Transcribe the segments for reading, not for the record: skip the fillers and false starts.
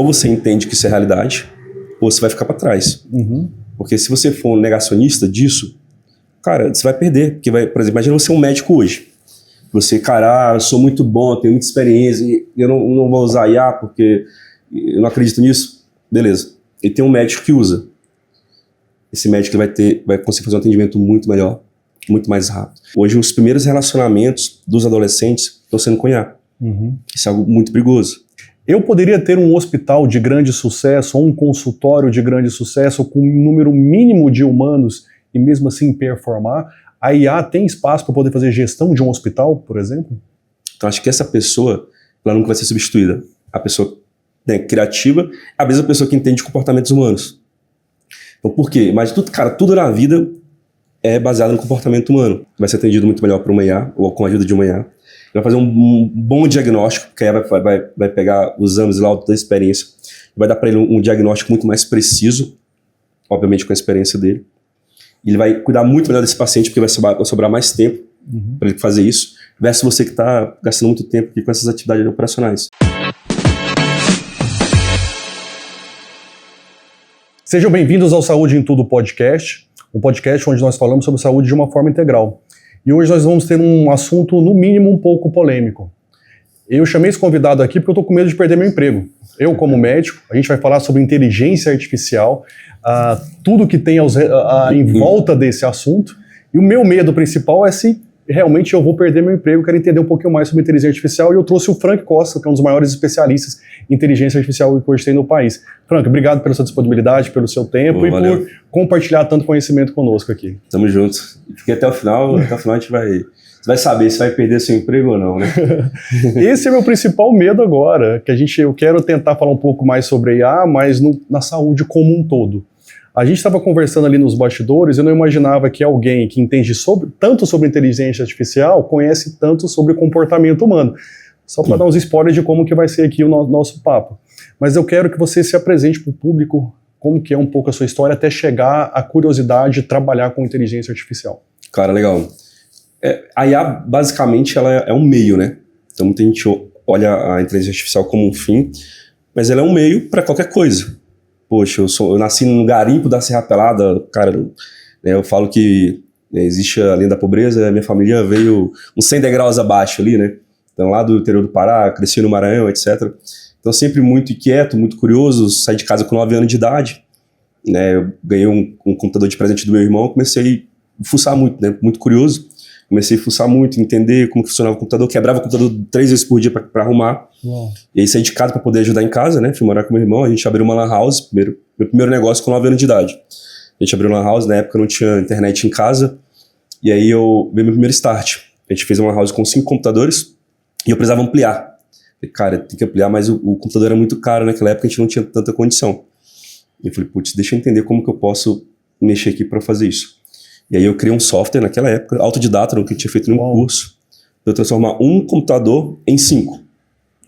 ou você entende que isso é realidade, ou você vai ficar para trás. Porque se você for um negacionista disso, cara, você vai perder. Porque por exemplo, imagina você um médico hoje. Você, cara, eu sou muito bom, tenho muita experiência, e eu não vou usar IA porque eu não acredito nisso. Beleza. E tem um médico que usa. Esse médico vai conseguir fazer um atendimento muito melhor, muito mais rápido. Hoje, os primeiros relacionamentos dos adolescentes estão sendo com IA. Isso é algo muito perigoso. Eu poderia ter um hospital de grande sucesso ou um consultório de grande sucesso com um número mínimo de humanos e mesmo assim performar? A IA tem espaço para poder fazer gestão de um hospital, por exemplo? Então, acho que essa pessoa, ela nunca vai ser substituída. A pessoa, né, criativa é a mesma pessoa que entende comportamentos humanos. Então, por quê? Mas tudo na vida é baseado no comportamento humano. Vai ser atendido muito melhor por uma IA, ou com a ajuda de uma IA. Vai fazer um bom diagnóstico, porque aí vai pegar os anos e laudos da experiência, vai dar para ele um diagnóstico muito mais preciso, obviamente com a experiência dele. Ele vai cuidar muito melhor desse paciente, porque vai sobrar mais tempo para ele fazer isso, versus você que está gastando muito tempo aqui com essas atividades operacionais. Sejam bem-vindos ao Saúde em Tudo podcast, um podcast onde nós falamos sobre saúde de uma forma integral. E hoje nós vamos ter um assunto, no mínimo, um pouco polêmico. Eu chamei esse convidado aqui porque eu estou com medo de perder meu emprego. Eu, como médico, a gente vai falar sobre inteligência artificial, tudo que tem em volta desse assunto. E o meu medo principal é se realmente eu vou perder meu emprego. Eu quero entender um pouquinho mais sobre inteligência artificial e eu trouxe o Frank Costa, que é um dos maiores especialistas em inteligência artificial que hoje tem no país. Frank, obrigado pela sua disponibilidade, pelo seu tempo por compartilhar tanto conhecimento conosco aqui. Tamo junto. Fiquei até o final a gente vai saber se vai perder seu emprego ou não, né? Esse é meu principal medo agora, eu quero tentar falar um pouco mais sobre IA, mas na saúde como um todo. A gente estava conversando ali nos bastidores, eu não imaginava que alguém que entende tanto sobre inteligência artificial conhece tanto sobre comportamento humano. Só para dar uns spoilers de como que vai ser aqui o nosso papo. Mas eu quero que você se apresente para o público, como que é um pouco a sua história, até chegar à curiosidade de trabalhar com inteligência artificial. Cara, legal. A IA, basicamente, ela é um meio, né? Então, muita gente olha a inteligência artificial como um fim, mas ela é um meio para qualquer coisa. Poxa, eu nasci no garimpo da Serra Pelada, cara, né, eu falo que existe a linha da pobreza, a minha família veio uns 100 degraus abaixo ali, né? Então, lá do interior do Pará, cresci no Maranhão, etc. Então, sempre muito inquieto, muito curioso, saí de casa com 9 anos de idade, né? Eu ganhei um computador de presente do meu irmão, comecei a fuçar muito, né? Muito curioso. Comecei a fuçar muito, entender como funcionava o computador, quebrava o computador 3 vezes por dia para arrumar. Uau. E aí saí de casa para poder ajudar em casa, né? Fui morar com meu irmão, a gente abriu uma lan house, meu primeiro negócio com 9 anos de idade. A gente abriu uma lan house, na época não tinha internet em casa, e aí veio meu primeiro start. A gente fez uma lan house com 5 computadores, e eu precisava ampliar. Falei, cara, tem que ampliar, mas o computador era muito caro, naquela época a gente não tinha tanta condição. E eu falei, putz, deixa eu entender como que eu posso mexer aqui para fazer isso. E aí eu criei um software naquela época, autodidata, no que eu tinha feito nenhum curso, para eu transformar um computador em 5.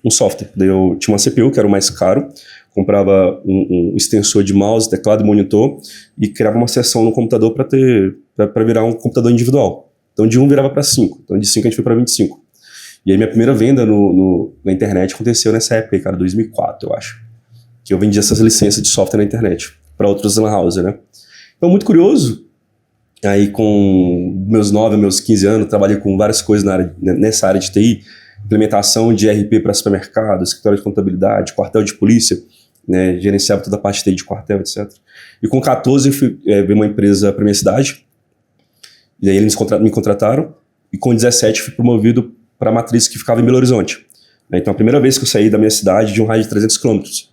Um software. Daí eu tinha uma CPU, que era o mais caro, comprava um extensor de mouse, teclado e monitor, e criava uma seção no computador para virar um computador individual. Então de 1 virava para 5. Então de 5 a gente foi para 25. E aí minha primeira venda na internet aconteceu nessa época, cara, 2004, eu acho. Que eu vendia essas licenças de software na internet, para outros lan houses, né? Então muito curioso. Aí com meus 9, meus 15 anos, trabalhei com várias coisas nessa área de TI, implementação de ERP para supermercado, escritório de contabilidade, quartel de polícia, né, gerenciava toda a parte de TI de quartel, etc. E com 14 veio uma empresa para minha cidade, e aí eles me contrataram, e com 17 fui promovido para a matriz que ficava em Belo Horizonte. Então a primeira vez que eu saí da minha cidade de um raio de 300 quilômetros,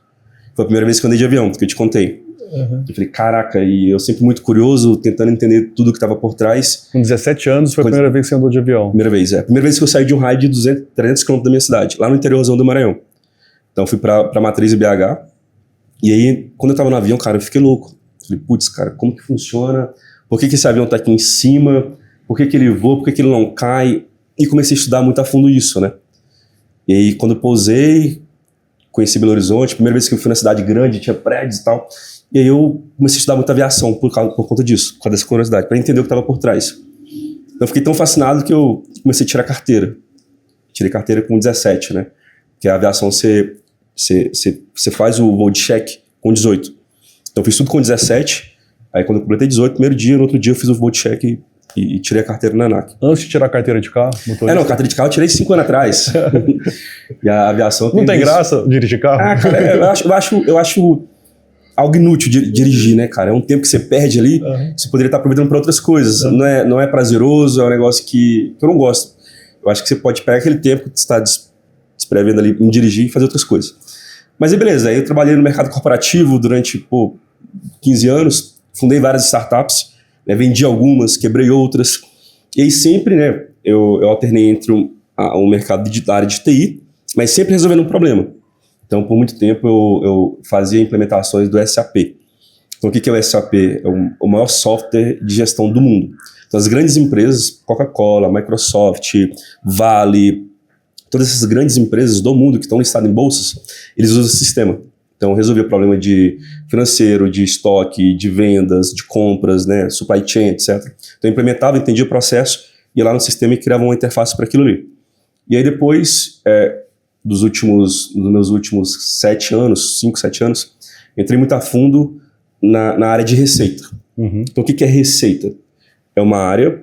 foi a primeira vez que eu andei de avião, que eu te contei. Eu falei, caraca, e eu sempre muito curioso, tentando entender tudo que estava por trás. Com 17 anos foi a primeira vez que você andou de avião? Primeira vez, a primeira vez que eu saí de um raio de 300 km da minha cidade, lá no interiorzão do Maranhão. Então fui pra Matriz e BH, e aí quando eu tava no avião, cara, eu fiquei louco. Falei, putz, cara, como que funciona? Por que esse avião tá aqui em cima? Por que ele voa? Por que ele não cai? E comecei a estudar muito a fundo isso, né? E aí quando eu pousei, conheci Belo Horizonte, primeira vez que eu fui na cidade grande, tinha prédios e tal. E aí eu comecei a estudar muita aviação por conta disso, por causa dessa curiosidade, para entender o que estava por trás. Então eu fiquei tão fascinado que eu comecei a tirar carteira. Tirei carteira com 17, né? Que a aviação você Você faz o voo de cheque com 18. Então eu fiz tudo com 17, aí quando eu completei 18, primeiro dia, no outro dia eu fiz o voo de cheque e tirei a carteira na ANAC. Antes de tirar a carteira de carro? Não, carteira de carro eu tirei 5 anos atrás. E a aviação... Não tem graça dirigir carro? Cara, eu acho algo inútil de dirigir, né, cara? É um tempo que você perde ali, você poderia estar aproveitando para outras coisas. Não é prazeroso, é um negócio que eu não gosto. Eu acho que você pode pegar aquele tempo que você está desprevendo ali em dirigir e fazer outras coisas. Mas aí beleza, aí eu trabalhei no mercado corporativo durante 15 anos, fundei várias startups, né, vendi algumas, quebrei outras, e aí sempre, né, eu alternei entre o mercado da área de TI, mas sempre resolvendo um problema. Então, por muito tempo, eu fazia implementações do SAP. Então, o que é o SAP? É o maior software de gestão do mundo. Então, as grandes empresas, Coca-Cola, Microsoft, Vale, todas essas grandes empresas do mundo que estão listadas em bolsas, eles usam esse sistema. Então, resolvia o problema de financeiro, de estoque, de vendas, de compras, né, supply chain, etc. Então, eu implementava, entendia o processo, ia lá no sistema e criava uma interface para aquilo ali. E aí depois, nos meus últimos 7 anos, 5, 7 anos, entrei muito a fundo na área de receita. Então, o que é receita? É uma área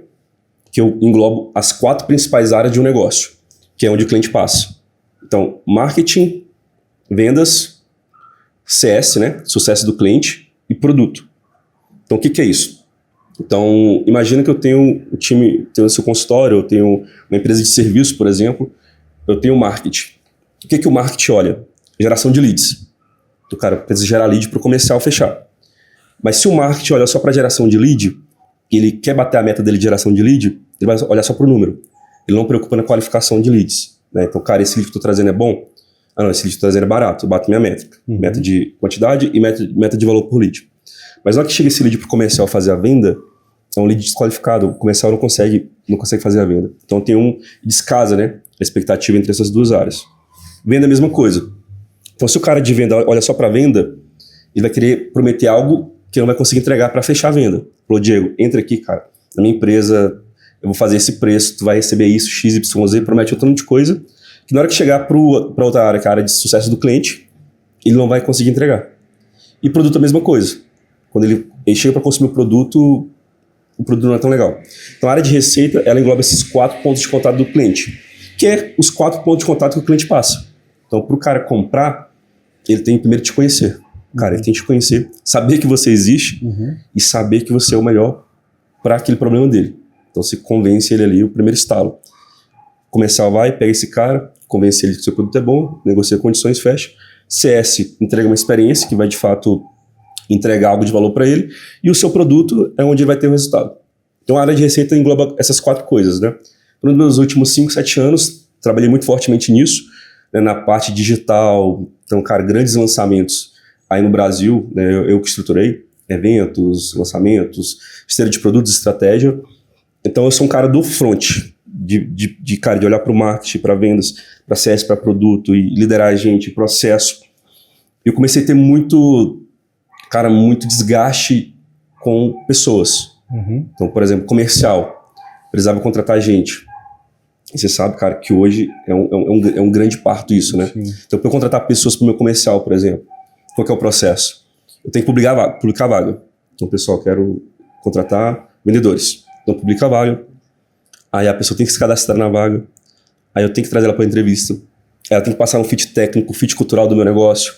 que eu englobo as 4 principais áreas de um negócio, que é onde o cliente passa. Então, marketing, vendas, CS, né, sucesso do cliente, e produto. Então, o que é isso? Então, imagina que eu tenho um time, tenho o seu consultório, eu tenho uma empresa de serviço, por exemplo, eu tenho marketing. O que o marketing olha? Geração de leads. O cara precisa gerar lead para o comercial fechar. Mas se o marketing olha só para geração de lead, ele quer bater a meta dele de geração de lead, ele vai olhar só para o número. Ele não preocupa na qualificação de leads. Né? Então, cara, esse lead que eu estou trazendo é bom? Ah, não, esse lead que eu estou trazendo é barato. Eu bato minha métrica. Meta de quantidade e meta de valor por lead. Mas na hora que chega esse lead para o comercial fazer a venda, é um lead desqualificado. O comercial não consegue fazer a venda. Então, tem descasa, né, a expectativa entre essas duas áreas. Venda é a mesma coisa. Então, se o cara de venda olha só para venda, ele vai querer prometer algo que não vai conseguir entregar para fechar a venda. Falou, Diego, entra aqui, cara. Na minha empresa, eu vou fazer esse preço, tu vai receber isso, XYZ, promete um tanto de coisa, que na hora que chegar para outra área, que é a área de sucesso do cliente, ele não vai conseguir entregar. E produto é a mesma coisa. Quando ele chega para consumir o produto não é tão legal. Então, a área de receita, ela engloba esses 4 pontos de contato do cliente, que é os 4 pontos de contato que o cliente passa. Então, para o cara comprar, ele tem que primeiro te conhecer. Cara, ele tem que te conhecer, saber que você existe e saber que você é o melhor para aquele problema dele. Então, você convence ele ali, o primeiro estalo. O comercial vai, pega esse cara, convence ele que o seu produto é bom, negocia condições, fecha. CS entrega uma experiência que vai, de fato, entregar algo de valor para ele. E o seu produto é onde ele vai ter o resultado. Então, a área de receita engloba essas 4 coisas, né? Nos meus últimos 5, 7 anos, trabalhei muito fortemente nisso, né, na parte digital. Então, cara, grandes lançamentos aí no Brasil, né, eu que estruturei eventos, lançamentos, esteira de produtos, estratégia. Então, eu sou um cara do front, de olhar para o marketing, para vendas, para CS, para produto e liderar a gente, processo. Eu comecei a ter muito desgaste com pessoas. Então, por exemplo, comercial, precisava contratar gente. E você sabe, cara, que hoje é um grande parto isso, né? Sim. Então, para eu contratar pessoas para o meu comercial, por exemplo, qual que é o processo? Eu tenho que publicar a vaga. Então, pessoal, quero contratar vendedores. Então, publica a vaga. Aí a pessoa tem que se cadastrar na vaga. Aí eu tenho que trazer ela para a entrevista. Ela tem que passar um fit técnico, fit cultural do meu negócio.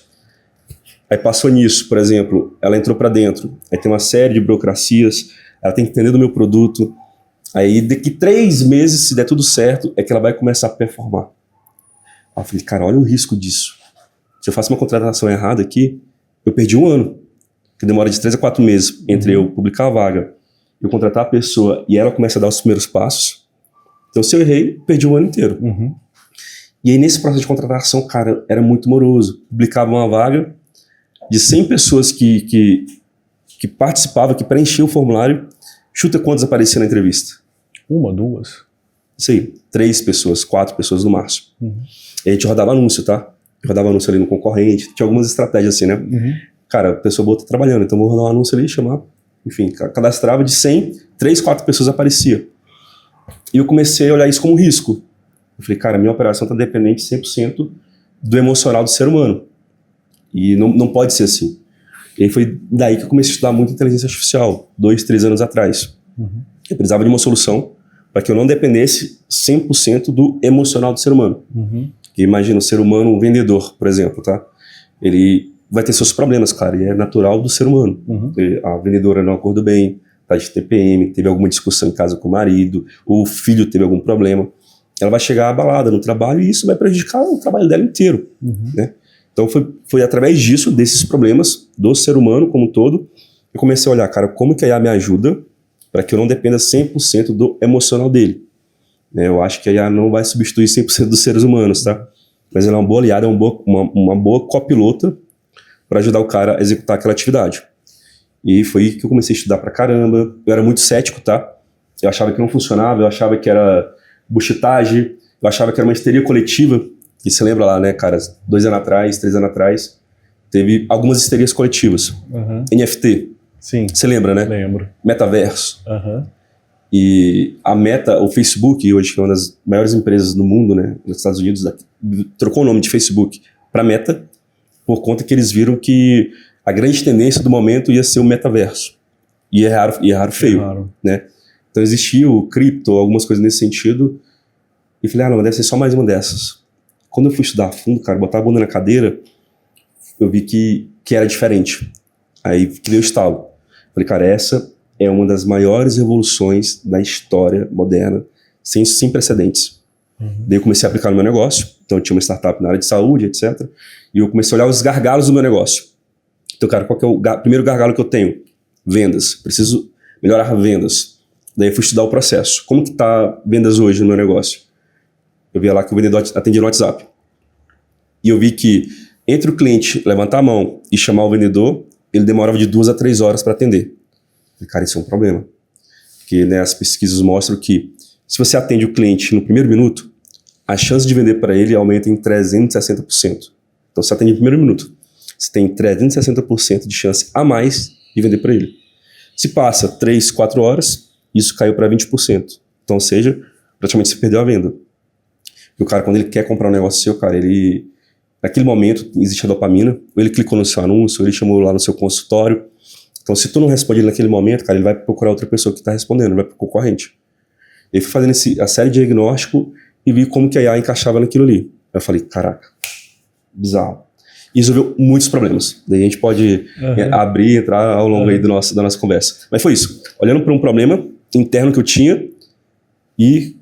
Aí passou nisso, por exemplo, ela entrou para dentro. Aí tem uma série de burocracias. Ela tem que entender do meu produto. Aí daqui 3 meses, se der tudo certo, é que ela vai começar a performar. Aí eu falei, cara, olha o risco disso. Se eu faço uma contratação errada aqui, eu perdi 1 ano. Que demora de 3 a 4 meses entre eu publicar a vaga, eu contratar a pessoa e ela começa a dar os primeiros passos. Então, se eu errei, perdi 1 ano inteiro. E aí, nesse processo de contratação, cara, era muito moroso. Publicava uma vaga de 100 pessoas que participavam, que preenchiam o formulário. Chuta quantas apareciam na entrevista? 1, 2? Isso aí, 3 pessoas, 4 pessoas no máximo. E a gente rodava anúncio, tá? Eu rodava anúncio ali no concorrente, tinha algumas estratégias assim, né? Cara, a pessoa boa tá trabalhando, então vou rodar um anúncio ali, chamar. Enfim, cadastrava de 100, 3, 4 pessoas apareciam. E eu comecei a olhar isso como um risco. Eu falei, cara, minha operação tá dependente 100% do emocional do ser humano. E não pode ser assim. E aí foi daí que eu comecei a estudar muito inteligência artificial, 2, 3 anos atrás. Eu precisava de uma solução para que eu não dependesse 100% do emocional do ser humano. Porque imagina, o ser humano, um vendedor, por exemplo, tá? Ele vai ter seus problemas, cara, e é natural do ser humano. A vendedora não acordou bem, tá de TPM, teve alguma discussão em casa com o marido, ou o filho teve algum problema. Ela vai chegar abalada no trabalho e isso vai prejudicar o trabalho dela inteiro, né? Então foi através disso, desses problemas do ser humano como um todo, eu comecei a olhar, cara, como que a IA me ajuda para que eu não dependa 100% do emocional dele. Eu acho que a IA não vai substituir 100% dos seres humanos, tá? Mas ela é uma boa aliada, é uma boa copilota para ajudar o cara a executar aquela atividade. E foi aí que eu comecei a estudar pra caramba. Eu era muito cético, tá? Eu achava que não funcionava, eu achava que era buchitagem, eu achava que era uma histeria coletiva. E você lembra lá, né, cara, 2 anos atrás, 3 anos atrás, teve algumas histerias coletivas. NFT. Sim. Você lembra, né? Lembro. Metaverso. E a Meta, o Facebook, hoje que é uma das maiores empresas do mundo, né, nos Estados Unidos, trocou o nome de Facebook para Meta, por conta que eles viram que a grande tendência do momento ia ser o metaverso. E erraram feio, né? Então existia o cripto, algumas coisas nesse sentido, e falei, não, deve ser só mais uma dessas. Quando eu fui estudar a fundo, cara, botar a bunda na cadeira, eu vi que era diferente. Aí que deu estalo. Falei, cara, essa é uma das maiores revoluções da história moderna, sem precedentes. Daí eu comecei a aplicar no meu negócio. Então eu tinha uma startup na área de saúde, etc. E eu comecei a olhar os gargalos do meu negócio. Então, cara, qual que é o primeiro gargalo que eu tenho? Vendas. Preciso melhorar vendas. Daí eu fui estudar o processo. Como que tá vendas hoje no meu negócio? Eu via lá que o vendedor atendia no WhatsApp. E eu vi que entre o cliente levantar a mão e chamar o vendedor, ele demorava de 2 a 3 horas para atender. E, cara, isso é um problema. Porque, né, as pesquisas mostram que se você atende o cliente no primeiro minuto, a chance de vender para ele aumenta em 360%. Então, você atende no primeiro minuto, você tem 360% de chance a mais de vender para ele. Se passa 3, 4 horas, isso caiu para 20%. Então, ou seja, praticamente você perdeu a venda. E o cara, quando ele quer comprar um negócio seu, cara, ele... Naquele momento, existe a dopamina, ou ele clicou no seu anúncio, ou ele chamou lá no seu consultório. Então, se tu não responde naquele momento, cara, ele vai procurar outra pessoa que está respondendo, ele vai pro concorrente. Eu fui fazendo a série de diagnóstico e vi como que a IA encaixava naquilo ali. Eu falei, caraca, bizarro. E resolveu muitos problemas. Daí a gente pode abrir e entrar ao longo aí da nossa conversa. Mas foi isso. Olhando para um problema interno que eu tinha e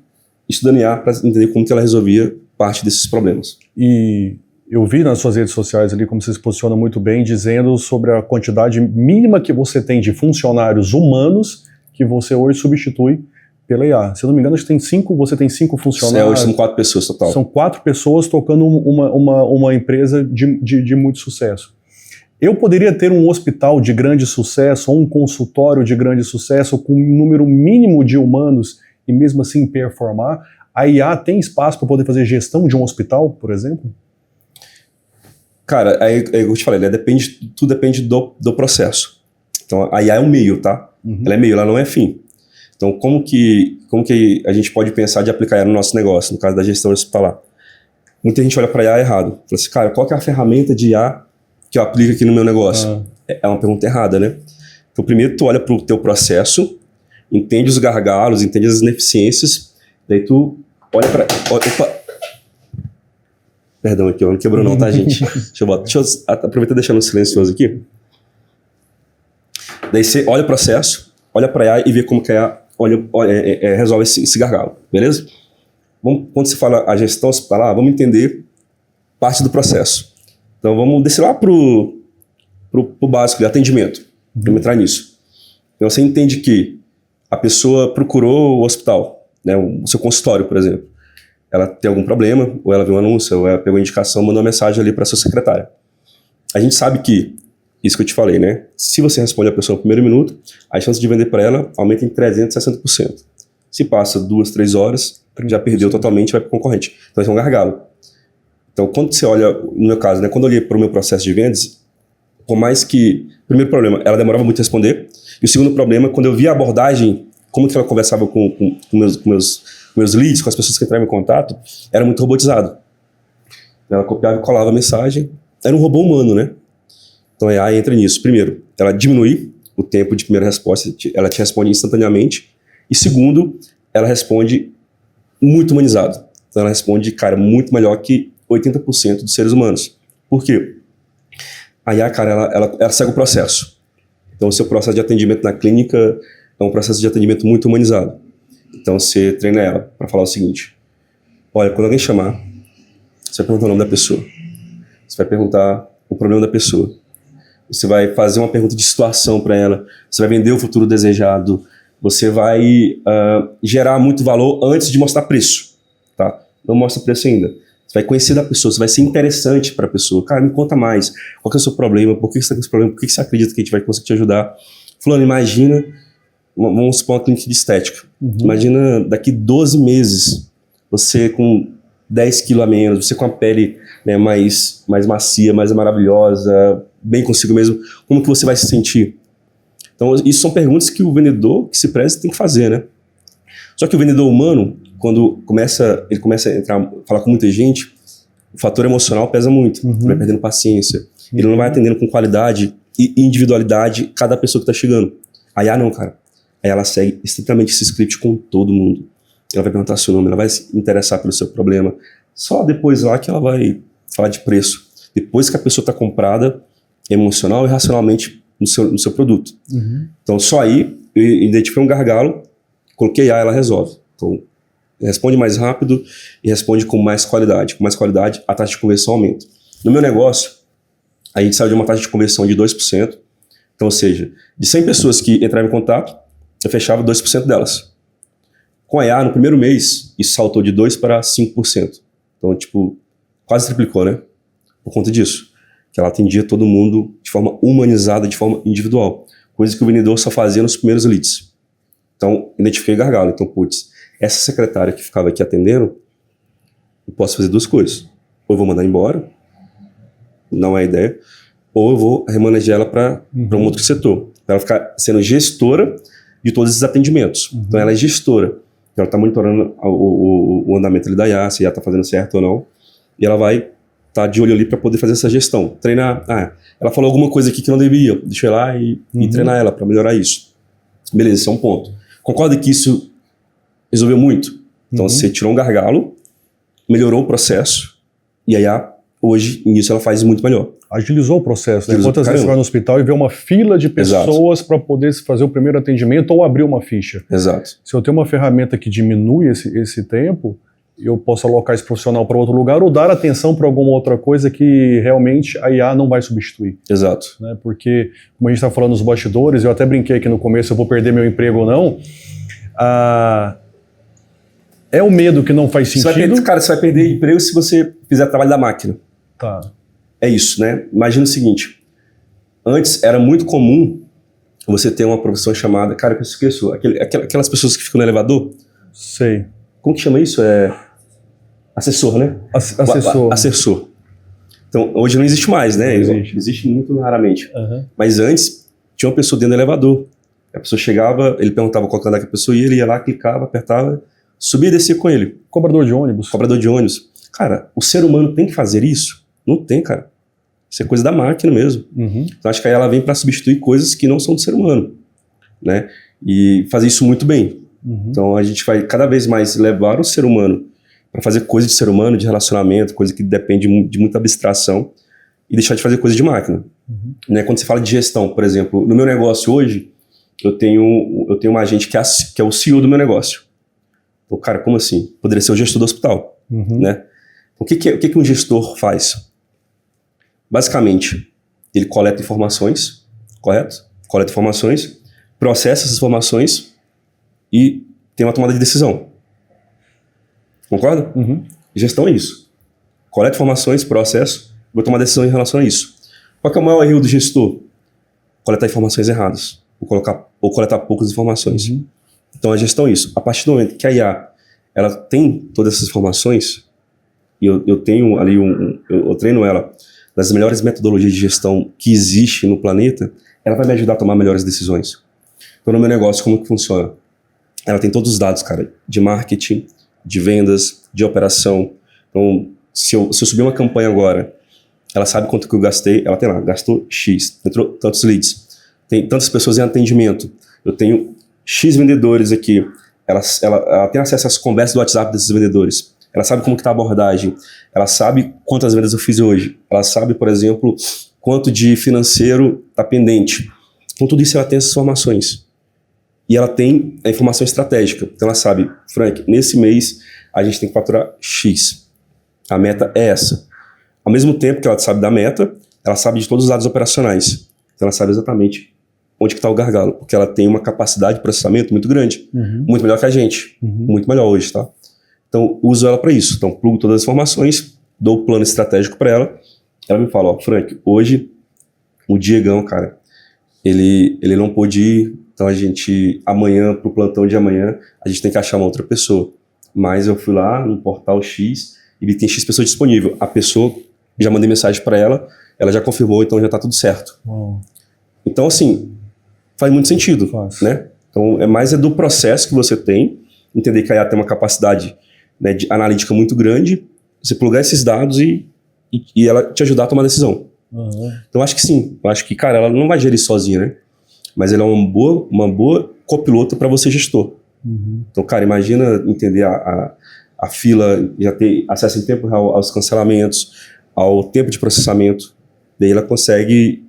estudando IA para entender como que ela resolvia parte desses problemas. E eu vi nas suas redes sociais ali como você se posiciona muito bem, dizendo sobre a quantidade mínima que você tem de funcionários humanos que você hoje substitui pela IA. Se eu não me engano, você tem 5 funcionários. Hoje são 4 pessoas total. São 4 pessoas tocando uma empresa de muito sucesso. Eu poderia ter um hospital de grande sucesso ou um consultório de grande sucesso com um número mínimo de humanos e mesmo assim performar? A IA tem espaço para poder fazer gestão de um hospital, por exemplo? Cara, aí eu te falei, tudo depende do processo. Então, a IA é um meio, tá? Ela é meio, ela não é fim. Então, como que a gente pode pensar de aplicar IA no nosso negócio, no caso da gestão hospitalar? Muita gente olha para a IA errado. Fala assim, cara, qual que é a ferramenta de IA que eu aplico aqui no meu negócio? É uma pergunta errada, né? Então, primeiro tu olha para o teu processo, entende os gargalos, entende as ineficiências, daí tu olha para... Opa! Perdão aqui, não quebrou não, tá, gente? Deixa eu aproveitar e deixar no silencioso aqui. Daí você olha o processo, olha para a IA e vê como que a IA resolve esse gargalo, beleza? Quando se fala a gestão hospitalar, vamos entender parte do processo. Então vamos descer lá pro básico de atendimento, vamos entrar nisso. Então você entende que a pessoa procurou o hospital, né, o seu consultório, por exemplo. Ela tem algum problema, ou ela viu um anúncio, ou ela pegou a indicação, mandou uma mensagem ali para sua secretária. A gente sabe que, isso que eu te falei, né? Se você responde a pessoa no primeiro minuto, a chance de vender para ela aumenta em 360%. Se passa 2, 3 horas, já perdeu totalmente e vai para o concorrente. Então, esse é um gargalo. Então, quando você olha, no meu caso, né, quando eu olhei para o meu processo de vendas, por mais que, o primeiro problema, ela demorava muito a responder, e o segundo problema, quando eu vi a abordagem, como que ela conversava com meus leads, com as pessoas que entravam em contato, era muito robotizado. Ela copiava e colava a mensagem. Era um robô humano, né? Então a AI entra nisso. Primeiro, ela diminui o tempo de primeira resposta, ela te responde instantaneamente. E segundo, ela responde muito humanizado. Então ela responde, cara, muito melhor que 80% dos seres humanos. Por quê? A IA, cara, ela segue o processo. Então o seu processo de atendimento na clínica é um processo de atendimento muito humanizado. Então você treina ela para falar o seguinte: olha, quando alguém chamar, você vai perguntar o nome da pessoa. Você vai perguntar o problema da pessoa. Você vai fazer uma pergunta de situação para ela. Você vai vender o futuro desejado. Você vai gerar muito valor antes de mostrar preço. Tá? Não mostra preço ainda. Você vai conhecer da pessoa. Você vai ser interessante para a pessoa. Cara, me conta mais. Qual que é o seu problema? Por que você está com esse problema? Por que você acredita que a gente vai conseguir te ajudar? Fulano, imagina... Vamos supor uma clínica de estética. Imagina daqui 12 meses, você com 10 quilos a menos, você com a pele, né, mais macia, mais maravilhosa, bem consigo mesmo. Como que você vai se sentir? Então, isso são perguntas que o vendedor que se preze tem que fazer, né? Só que o vendedor humano, quando ele começa a falar com muita gente, o fator emocional pesa muito. Ele vai perdendo paciência. Ele não vai atendendo com qualidade e individualidade cada pessoa que está chegando. A IA não, cara. Aí ela segue estritamente esse script com todo mundo. Ela vai perguntar seu nome, ela vai se interessar pelo seu problema. Só depois lá que ela vai falar de preço. Depois que a pessoa está comprada, emocional e racionalmente no seu produto. Então só aí eu identifiquei um gargalo, coloquei ela resolve. Então responde mais rápido e responde com mais qualidade. Com mais qualidade, a taxa de conversão aumenta. No meu negócio, a gente saiu de uma taxa de conversão de 2%. Então, ou seja, de 100 pessoas que entraram em contato, eu fechava 2% delas. Com a IA, no primeiro mês, isso saltou de 2% para 5%. Então, tipo, quase triplicou, né? Por conta disso. Que ela atendia todo mundo de forma humanizada, de forma individual. Coisa que o vendedor só fazia nos primeiros leads. Então, identifiquei gargalo. Então, putz, essa secretária que ficava aqui atendendo, eu posso fazer duas coisas. Ou eu vou mandar embora, não é a ideia, ou eu vou remanejar ela para um outro setor. Para ela ficar sendo gestora de todos esses atendimentos. Então ela é gestora. Ela está monitorando o andamento ali da IA, se já está fazendo certo ou não. E ela vai estar de olho ali para poder fazer essa gestão. Treinar. Ela falou alguma coisa aqui que não devia. Deixa eu ir lá e treinar ela para melhorar isso. Beleza, esse é um ponto. Concorda que isso resolveu muito? Então você tirou um gargalo, melhorou o processo, e a IA, hoje, nisso, ela faz muito melhor. Agilizou o processo, né? Quantas vezes você vai no hospital e vê uma fila de pessoas para poder fazer o primeiro atendimento ou abrir uma ficha. Exato. Se eu tenho uma ferramenta que diminui esse tempo, eu posso alocar esse profissional para outro lugar ou dar atenção para alguma outra coisa que realmente a IA não vai substituir. Exato. Né? Porque, como a gente está falando nos bastidores, eu até brinquei aqui no começo, eu vou perder meu emprego ou não. É o medo que não faz sentido. Você vai perder emprego se você fizer trabalho da máquina. Tá. É isso, né? Imagina o seguinte. Antes era muito comum você ter uma profissão chamada... Cara, eu esqueço. Aquelas pessoas que ficam no elevador. Sei. Como que chama isso? Assessor, né? Assessor. Assessor. Então, hoje não existe mais, né? Existe muito raramente. Mas antes, tinha uma pessoa dentro do elevador. A pessoa chegava, ele perguntava qual andar que a pessoa ia, ele ia lá, clicava, apertava, subia e descia com ele. Cobrador de ônibus. Cobrador de ônibus. Cara, o ser humano tem que fazer isso? Não tem, cara. Isso é coisa da máquina mesmo. Então acho que aí ela vem para substituir coisas que não são do ser humano, né? E fazer isso muito bem. Então a gente vai cada vez mais levar o ser humano para fazer coisa de ser humano, de relacionamento, coisa que depende de muita abstração, e deixar de fazer coisa de máquina. Né? Quando você fala de gestão, por exemplo, no meu negócio hoje, eu tenho uma agente que é o CEO do meu negócio. Então, cara, como assim? Poderia ser o gestor do hospital, né? O que um gestor faz? Basicamente, ele coleta informações, correto? Coleta informações, processa essas informações e tem uma tomada de decisão. Concorda? Gestão é isso. Coleta informações, processo, vou tomar decisão em relação a isso. Qual que é o maior erro do gestor? Coletar informações erradas. Ou coletar poucas informações. Então a gestão é isso. A partir do momento que a IA ela tem todas essas informações, e eu tenho ali eu treino ela das melhores metodologias de gestão que existe no planeta, ela vai me ajudar a tomar melhores decisões. Então no meu negócio, como que funciona? Ela tem todos os dados, cara, de marketing, de vendas, de operação. Então Se eu subir uma campanha agora, ela sabe quanto que eu gastei, ela tem lá, gastou X, entrou tantos leads, tem tantas pessoas em atendimento, eu tenho X vendedores aqui, ela tem acesso às conversas do WhatsApp desses vendedores, ela sabe como que está a abordagem, ela sabe quantas vendas eu fiz hoje, ela sabe, por exemplo, quanto de financeiro está pendente. Então tudo isso ela tem essas informações. E ela tem a informação estratégica. Então ela sabe, Frank, nesse mês a gente tem que faturar X. A meta é essa. Ao mesmo tempo que ela sabe da meta, ela sabe de todos os dados operacionais. Então ela sabe exatamente onde que está o gargalo, porque ela tem uma capacidade de processamento muito grande, muito melhor que a gente, muito melhor hoje, tá? Então uso ela para isso. Então plugo todas as informações, dou o plano estratégico para ela, ela me fala, ó, Frank, hoje o Diegão, cara, ele não pôde ir, então a gente, amanhã, pro plantão de amanhã, a gente tem que achar uma outra pessoa. Mas eu fui lá no portal X e tem X pessoas disponível. A pessoa, já mandei mensagem para ela já confirmou, então já tá tudo certo. Uau. Então, assim, faz muito sentido, né? Então, é do processo que você tem, entender que a IA tem uma capacidade, né, de analítica muito grande, você plugar esses dados e ela te ajudar a tomar decisão. Então, acho que sim. Acho que, cara, ela não vai gerir sozinha, né? Mas ela é uma boa copiloto para você, gestor. Então, cara, imagina entender a fila, já ter acesso em tempo real aos cancelamentos, ao tempo de processamento. Daí ela consegue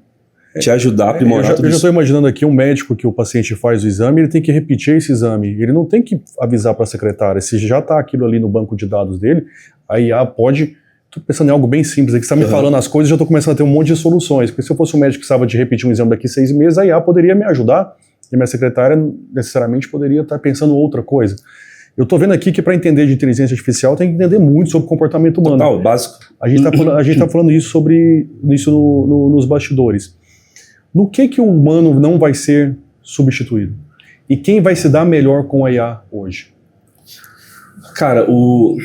te ajudar a aprimorar tudo isso. Eu já estou imaginando aqui um médico que o paciente faz o exame, ele tem que repetir esse exame. Ele não tem que avisar para a secretária. Se já está aquilo ali no banco de dados dele, a IA pode... Estou pensando em algo bem simples aqui. Você está me falando as coisas, já estou começando a ter um monte de soluções. Porque se eu fosse um médico que precisava de repetir um exame daqui 6 meses, a IA poderia me ajudar e minha secretária necessariamente poderia estar pensando outra coisa. Eu estou vendo aqui que para entender de inteligência artificial tem que entender muito sobre comportamento humano. Total, básico. A gente está falando isso nos bastidores. No que o humano não vai ser substituído? E quem vai se dar melhor com a IA hoje? Cara, eu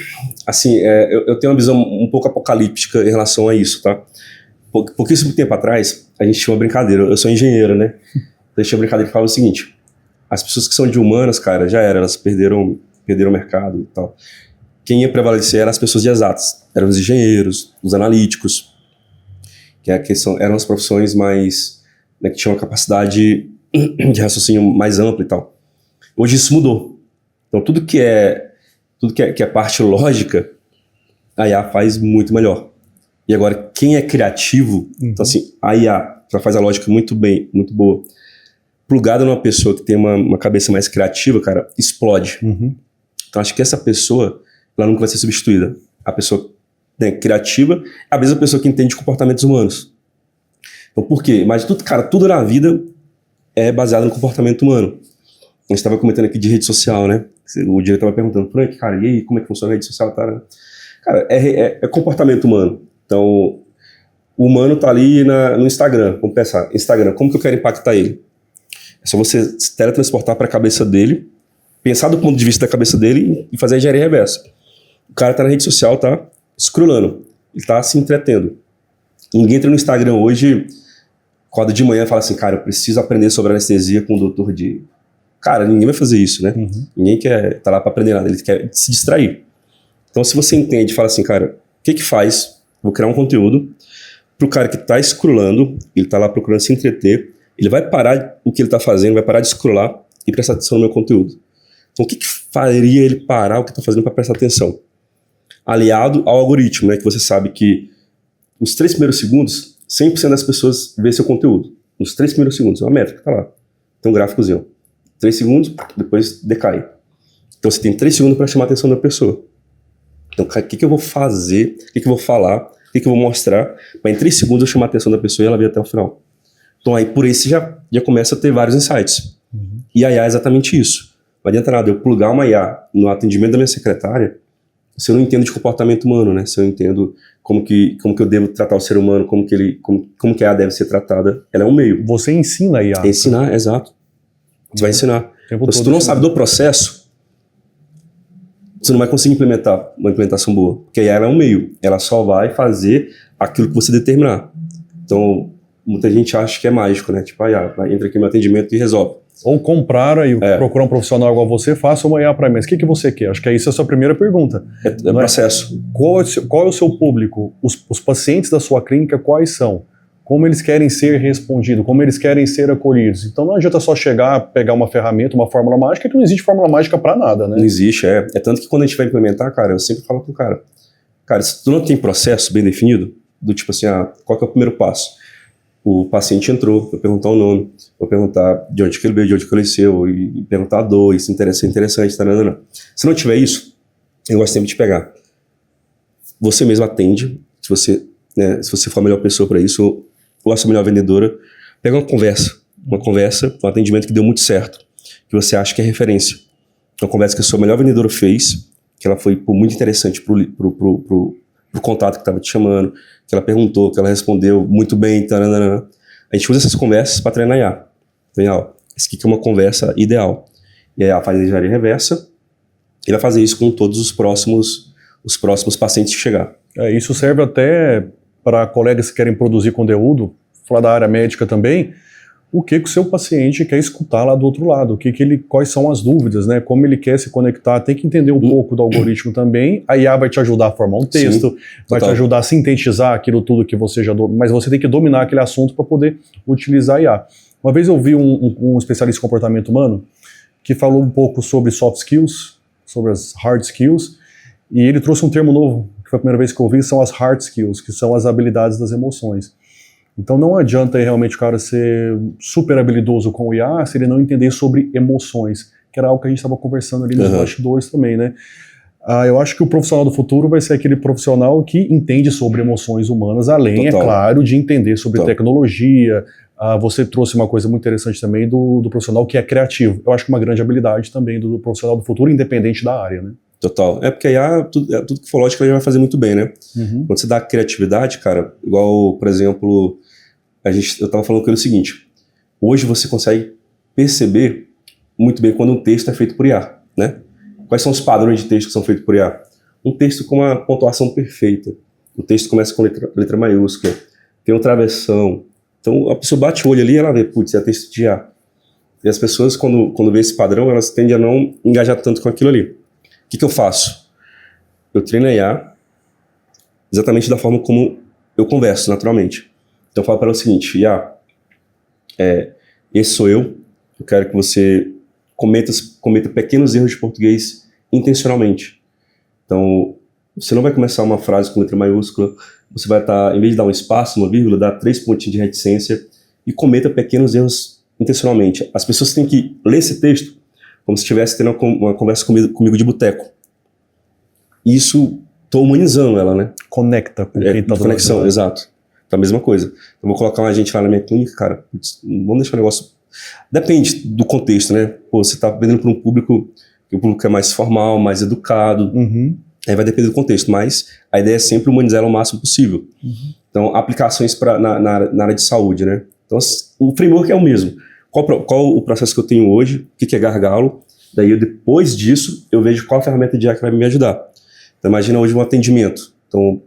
tenho uma visão um pouco apocalíptica em relação a isso, tá? Pouquíssimo tempo atrás, a gente tinha uma brincadeira. Eu sou engenheiro, né? Então a gente tinha uma brincadeira que falava o seguinte: as pessoas que são de humanas, cara, já era, elas perderam o mercado e tal. Quem ia prevalecer eram as pessoas de exatas. Eram os engenheiros, os analíticos, eram as profissões mais, né, que tinham uma capacidade de raciocínio mais ampla e tal. Hoje isso mudou. Então tudo que é parte lógica, a IA faz muito melhor. E agora, quem é criativo, então assim, a IA já faz a lógica muito bem, muito boa. Plugada numa pessoa que tem uma cabeça mais criativa, cara, explode. Então acho que essa pessoa, ela nunca vai ser substituída. A pessoa, né, criativa é a mesma pessoa que entende comportamentos humanos. Então por quê? Mas tudo na vida é baseado no comportamento humano. A gente estava comentando aqui de rede social, né? O diretor estava perguntando, Frank, cara, e aí, como é que funciona a rede social? Cara, é comportamento humano. Então, o humano tá ali no Instagram. Vamos pensar, Instagram, como que eu quero impactar ele? É só você se teletransportar para a cabeça dele, pensar do ponto de vista da cabeça dele e fazer a engenharia reversa. O cara tá na rede social, tá scrollando, ele tá se entretendo. Ninguém entra no Instagram hoje, acorda de manhã e fala assim, cara, eu preciso aprender sobre anestesia com o doutor de... Cara, ninguém vai fazer isso, né? Ninguém quer tá lá para aprender nada, ele quer se distrair. Então, se você entende e fala assim, cara, o que faz? Vou criar um conteúdo pro cara que tá scrollando, ele tá lá procurando se entreter, ele vai parar o que ele tá fazendo, vai parar de scrollar e prestar atenção no meu conteúdo. Então, o que faria ele parar o que tá fazendo para prestar atenção? Aliado ao algoritmo, né? Que você sabe que nos 3 primeiros segundos, 100% das pessoas vê seu conteúdo. Nos 3 primeiros segundos, é uma métrica, tá lá. Tem um gráficozinho. 3 segundos, depois decai. Então você tem 3 segundos para chamar a atenção da pessoa. Então, o que eu vou fazer, o que eu vou falar, o que eu vou mostrar, para em 3 segundos eu chamar a atenção da pessoa e ela vir até o final. Então aí por isso já começa a ter vários insights. E a IA é exatamente isso. Não adianta nada eu plugar uma IA no atendimento da minha secretária se eu não entendo de comportamento humano, né? Se eu entendo como que eu devo tratar o ser humano, como que a IA deve ser tratada. Ela é um meio. Você ensina a IA. É ensinar, exato. Você vai ensinar. Então, se tu não sabe do processo, você não vai conseguir implementar uma implementação boa. Porque a IA é um meio. Ela só vai fazer aquilo que você determinar. Então, muita gente acha que é mágico, né? Tipo, a IA entra aqui no atendimento e resolve. Ou comprar e procurar um profissional igual você, faça uma IA para mim. Mas o que você quer? Acho que isso é a sua primeira pergunta. É processo. Qual é o seu público? Os pacientes da sua clínica, quais são? Como eles querem ser respondidos? Como eles querem ser acolhidos? Então não adianta só chegar, pegar uma ferramenta, uma fórmula mágica, que não existe fórmula mágica para nada, né? Não existe, É tanto que quando a gente vai implementar, cara, eu sempre falo pro cara, se tu não tem processo bem definido, do tipo assim, qual que é o primeiro passo? O paciente entrou, vou perguntar o nome, vou perguntar de onde que ele veio, de onde que ele nasceu, e perguntar a dor, isso é interessante, tá, não. Se não tiver isso, eu gosto sempre de pegar. Você mesmo atende, se você for a melhor pessoa para isso, ou a sua melhor vendedora, pega uma conversa, um atendimento que deu muito certo, que você acha que é referência. Uma conversa que a sua melhor vendedora fez, que ela foi muito interessante pro contato que estava te chamando, que ela perguntou, que ela respondeu muito bem, taranana. A gente usa essas conversas para treinar IA. Vem, isso aqui que é uma conversa ideal. E aí ela faz a engenharia reversa, e ela faz isso com todos os próximos pacientes que chegar. Isso serve até para colegas que querem produzir conteúdo, falar da área médica também, o que o seu paciente quer escutar lá do outro lado, quais são as dúvidas, né? Como ele quer se conectar, tem que entender um pouco do algoritmo também. A IA vai te ajudar a formar um texto, sim, vai te ajudar a sintetizar aquilo tudo que você já domina, mas você tem que dominar aquele assunto para poder utilizar a IA. Uma vez eu vi um especialista em comportamento humano que falou um pouco sobre soft skills, sobre as hard skills, e ele trouxe um termo novo, que foi a primeira vez que eu ouvi, são as hard skills, que são as habilidades das emoções. Então não adianta aí realmente o cara ser super habilidoso com o IA se ele não entender sobre emoções, que era algo que a gente estava conversando ali nos bastidores também, né? Eu acho que o profissional do futuro vai ser aquele profissional que entende sobre emoções humanas, além, é claro, de entender sobre tecnologia. Você trouxe uma coisa muito interessante também do profissional que é criativo. Eu acho que uma grande habilidade também do profissional do futuro, independente da área, né? Total. É porque aí tudo que for lógico, ele vai fazer muito bem, né? Quando você dá criatividade, cara, igual, por exemplo, eu tava falando com ele o seguinte, hoje você consegue perceber muito bem quando um texto é feito por IA, né? Quais são os padrões de texto que são feitos por IA? Um texto com uma pontuação perfeita. O texto começa com letra maiúscula, tem um travessão. Então a pessoa bate o olho ali e ela vê, putz, é texto de IA. E as pessoas, quando vê esse padrão, elas tendem a não engajar tanto com aquilo ali. O que eu faço? Eu treino a IA exatamente da forma como eu converso, naturalmente. Então eu falo para ela o seguinte, IA, esse sou eu quero que você cometa pequenos erros de português intencionalmente. Então, você não vai começar uma frase com letra maiúscula, você vai em vez de dar um espaço, uma vírgula, dar 3 pontinhos de reticência e cometa pequenos erros intencionalmente. As pessoas têm que ler esse texto como se estivesse tendo uma conversa comigo de boteco. Isso, tô humanizando ela, né? Conecta com quem tá conexão, do exato. É a mesma coisa. Eu vou colocar uma gente lá na minha clínica, cara, vamos deixar o negócio... Depende do contexto, né? Pô, você tá vendendo para um público, que o público é mais formal, mais educado. Aí vai depender do contexto, mas a ideia é sempre humanizar ela o máximo possível. Então, aplicações na área de saúde, né? Então, o framework é o mesmo. Qual o processo que eu tenho hoje, o que é gargalo, daí depois disso eu vejo qual a ferramenta de IA que vai me ajudar. Então imagina hoje um atendimento, então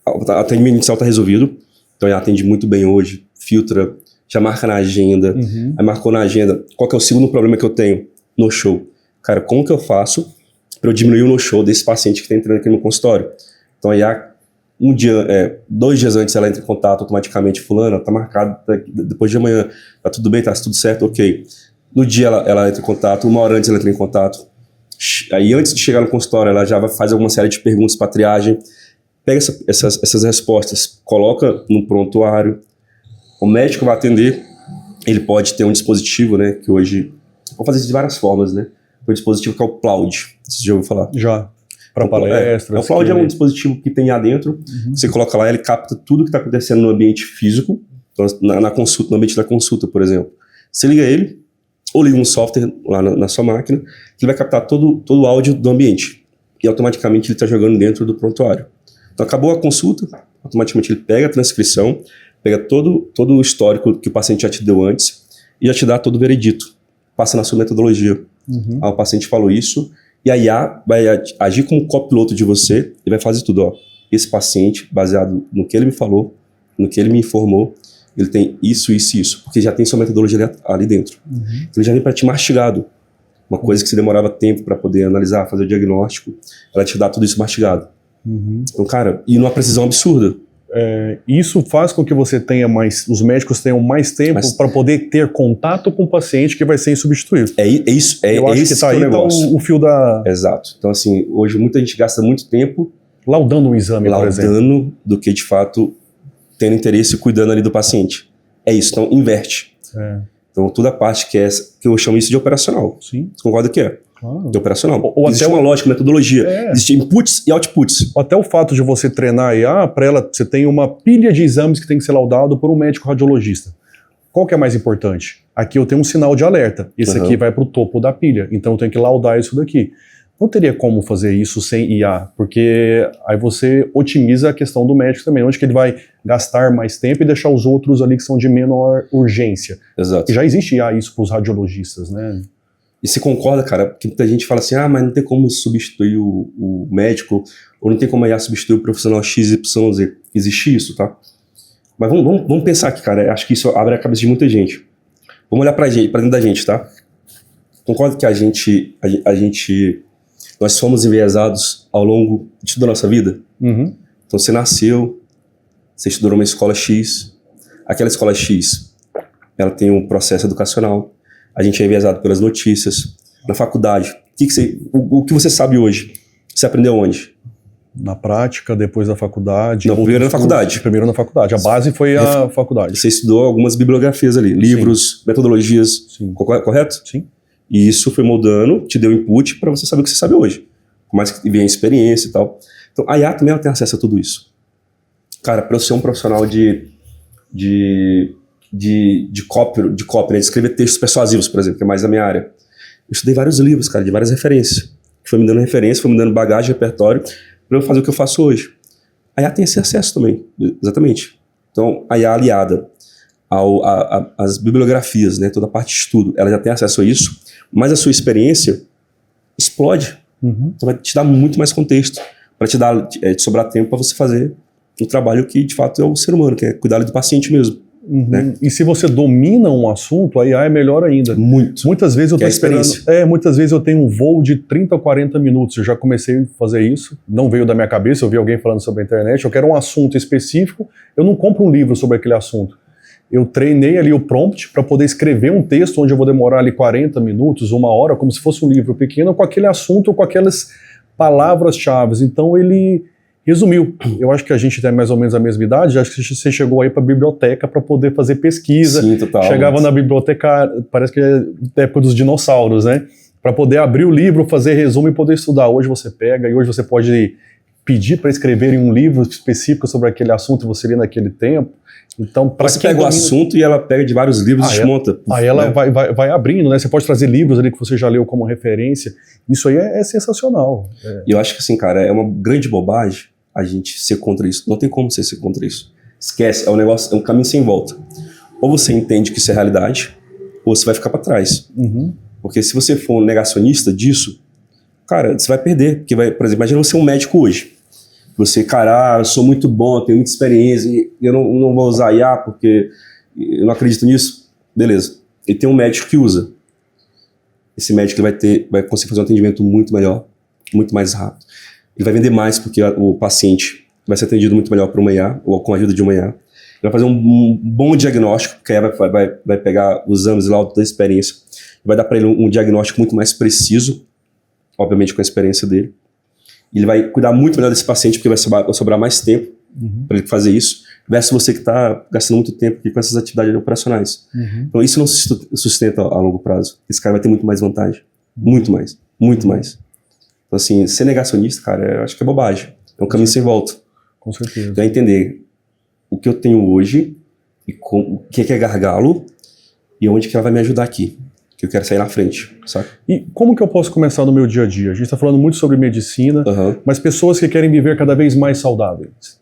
o atendimento inicial está resolvido, então ele atende muito bem hoje, filtra, já marca na agenda, aí marcou na agenda, qual que é o segundo problema que eu tenho? No show. Cara, como que eu faço para eu diminuir o no show desse paciente que está entrando aqui no consultório? Então a IA, 2 dias antes ela entra em contato automaticamente, fulano, tá marcado depois de amanhã, tá tudo bem, tá tudo certo, ok. No dia ela entra em contato, 1 hora antes ela entra em contato, aí antes de chegar no consultório ela já vai fazer alguma série de perguntas para triagem, pega essas respostas, coloca no prontuário, o médico vai atender, ele pode ter um dispositivo, né, que hoje, pode fazer isso de várias formas, né, tem um dispositivo que é o Cloud, você já ouviu falar? Já. Para palestras. O Cloud é um dispositivo que tem lá dentro, você coloca lá, ele capta tudo que está acontecendo no ambiente físico, então, na consulta, no ambiente da consulta, por exemplo. Você liga ele, ou liga um software lá na sua máquina, que ele vai captar todo o áudio do ambiente, e automaticamente ele está jogando dentro do prontuário. Então acabou a consulta, automaticamente ele pega a transcrição, pega todo o histórico que o paciente já te deu antes, e já te dá todo o veredito, passa na sua metodologia. O paciente falou isso, e a IA vai agir como copiloto de você e vai fazer tudo. Esse paciente, baseado no que ele me falou, no que ele me informou, ele tem isso, isso e isso, porque já tem sua metodologia ali dentro. Então ele já vem para ti mastigado. Uma coisa que você demorava tempo para poder analisar, fazer o diagnóstico, ela te dá tudo isso mastigado. Então, cara, e numa precisão absurda. Isso faz com que você tenha os médicos tenham mais tempo para poder ter contato com o paciente que vai ser insubstituível. Eu acho que tá aí o fio da... Exato. Então, assim, hoje muita gente gasta muito tempo laudando um exame, por exemplo. Laudando do que, de fato, tendo interesse e cuidando ali do paciente. É isso, então inverte. Então, toda a parte que eu chamo isso de operacional. Sim. Você concorda que é? Claro. De operacional. Ou existe até uma lógica, metodologia. Existem inputs e outputs. Até o fato de você treinar a IA, para ela, você tem uma pilha de exames que tem que ser laudado por um médico radiologista. Qual que é mais importante? Aqui eu tenho um sinal de alerta. Esse aqui vai para o topo da pilha. Então eu tenho que laudar isso daqui. Não teria como fazer isso sem IA, porque aí você otimiza a questão do médico também, onde que ele vai gastar mais tempo e deixar os outros ali que são de menor urgência. Exato. E já existe IA isso para os radiologistas, né? E você concorda, cara, que muita gente fala assim, mas não tem como substituir o médico, ou não tem como a IA substituir o profissional XYZ. Existe isso, tá? Mas vamos pensar aqui, cara, acho que isso abre a cabeça de muita gente. Vamos olhar pra dentro da gente, tá? Concorda que nós fomos enviesados ao longo de toda a nossa vida? Então você nasceu, você estudou numa escola X, aquela escola X, ela tem um processo educacional, a gente é enviesado pelas notícias, na faculdade. O que você sabe hoje? Você aprendeu onde? Na prática, depois da faculdade. Não, primeiro na faculdade. Primeiro na faculdade. A base foi a faculdade. Você estudou algumas bibliografias ali, livros, metodologias, correto? Sim. E isso foi moldando, te deu input para você saber o que você sabe hoje. Com mais que vem a experiência e tal. Então, a IA também ela tem acesso a tudo isso. Cara, para eu ser um profissional de copy, né, de escrever textos persuasivos, por exemplo, que é mais da minha área, eu estudei vários livros, cara, de várias referências. Que foi me dando referência, foi me dando bagagem, repertório, para eu fazer o que eu faço hoje. A IA tem esse acesso também, exatamente. Então, a IA aliada às bibliografias, né, toda a parte de estudo, ela já tem acesso a isso, mas a sua experiência explode. Então vai te dar muito mais contexto, para te sobrar tempo para você fazer o trabalho que de fato é o ser humano, que é cuidar do paciente mesmo. Né? E se você domina um assunto, a IA é melhor ainda. Muitas vezes eu tô esperando. Muitas vezes eu tenho um voo de 30 ou 40 minutos. Eu já comecei a fazer isso. Não veio da minha cabeça, eu vi alguém falando sobre a internet. Eu quero um assunto específico. Eu não compro um livro sobre aquele assunto. Eu treinei ali o prompt para poder escrever um texto onde eu vou demorar ali 40 minutos, 1 hora, como se fosse um livro pequeno, com aquele assunto, com aquelas palavras-chave. Então ele resumiu. Eu acho que a gente tem mais ou menos a mesma idade. Acho que você chegou aí para a biblioteca para poder fazer pesquisa. Sim, total. Chegava na biblioteca, parece que é da época dos dinossauros, né? Para poder abrir o livro, fazer resumo e poder estudar. Hoje você pega e hoje você pode pedir para escreverem um livro específico sobre aquele assunto e você lê naquele tempo. Então, você pega o assunto e ela pega de vários livros e desmonta. Aí ela vai abrindo, né? Você pode trazer livros ali que você já leu como referência. Isso aí é sensacional. E eu acho que assim, cara, é uma grande bobagem a gente ser contra isso. Não tem como você ser contra isso. Esquece, é um caminho sem volta. Ou você entende que isso é realidade, ou você vai ficar para trás. Porque se você for um negacionista disso, cara, você vai perder. Porque por exemplo, imagina você um médico hoje. Você, cara, eu sou muito bom, tenho muita experiência, eu não vou usar IA porque eu não acredito nisso. Beleza. E tem um médico que usa. Esse médico vai conseguir fazer um atendimento muito melhor, muito mais rápido. Ele vai vender mais porque o paciente vai ser atendido muito melhor por uma IA, ou com a ajuda de uma IA. Ele vai fazer um bom diagnóstico, porque a IA vai pegar os exames lá da experiência, vai dar para ele um diagnóstico muito mais preciso, obviamente com a experiência dele. Ele vai cuidar muito melhor desse paciente, porque vai sobrar mais tempo para ele fazer isso, versus você que está gastando muito tempo aqui com essas atividades operacionais. Então isso não se sustenta a longo prazo. Esse cara vai ter muito mais vantagem. Muito mais. Muito mais. Então assim, ser negacionista, cara, eu acho que é bobagem. É um caminho sem volta. Com certeza. Então é entender o que eu tenho hoje, e o que é gargalo, e onde que ela vai me ajudar aqui. Que eu quero sair na frente, sabe? E como que eu posso começar no meu dia a dia? A gente está falando muito sobre medicina, mas pessoas que querem viver cada vez mais saudáveis.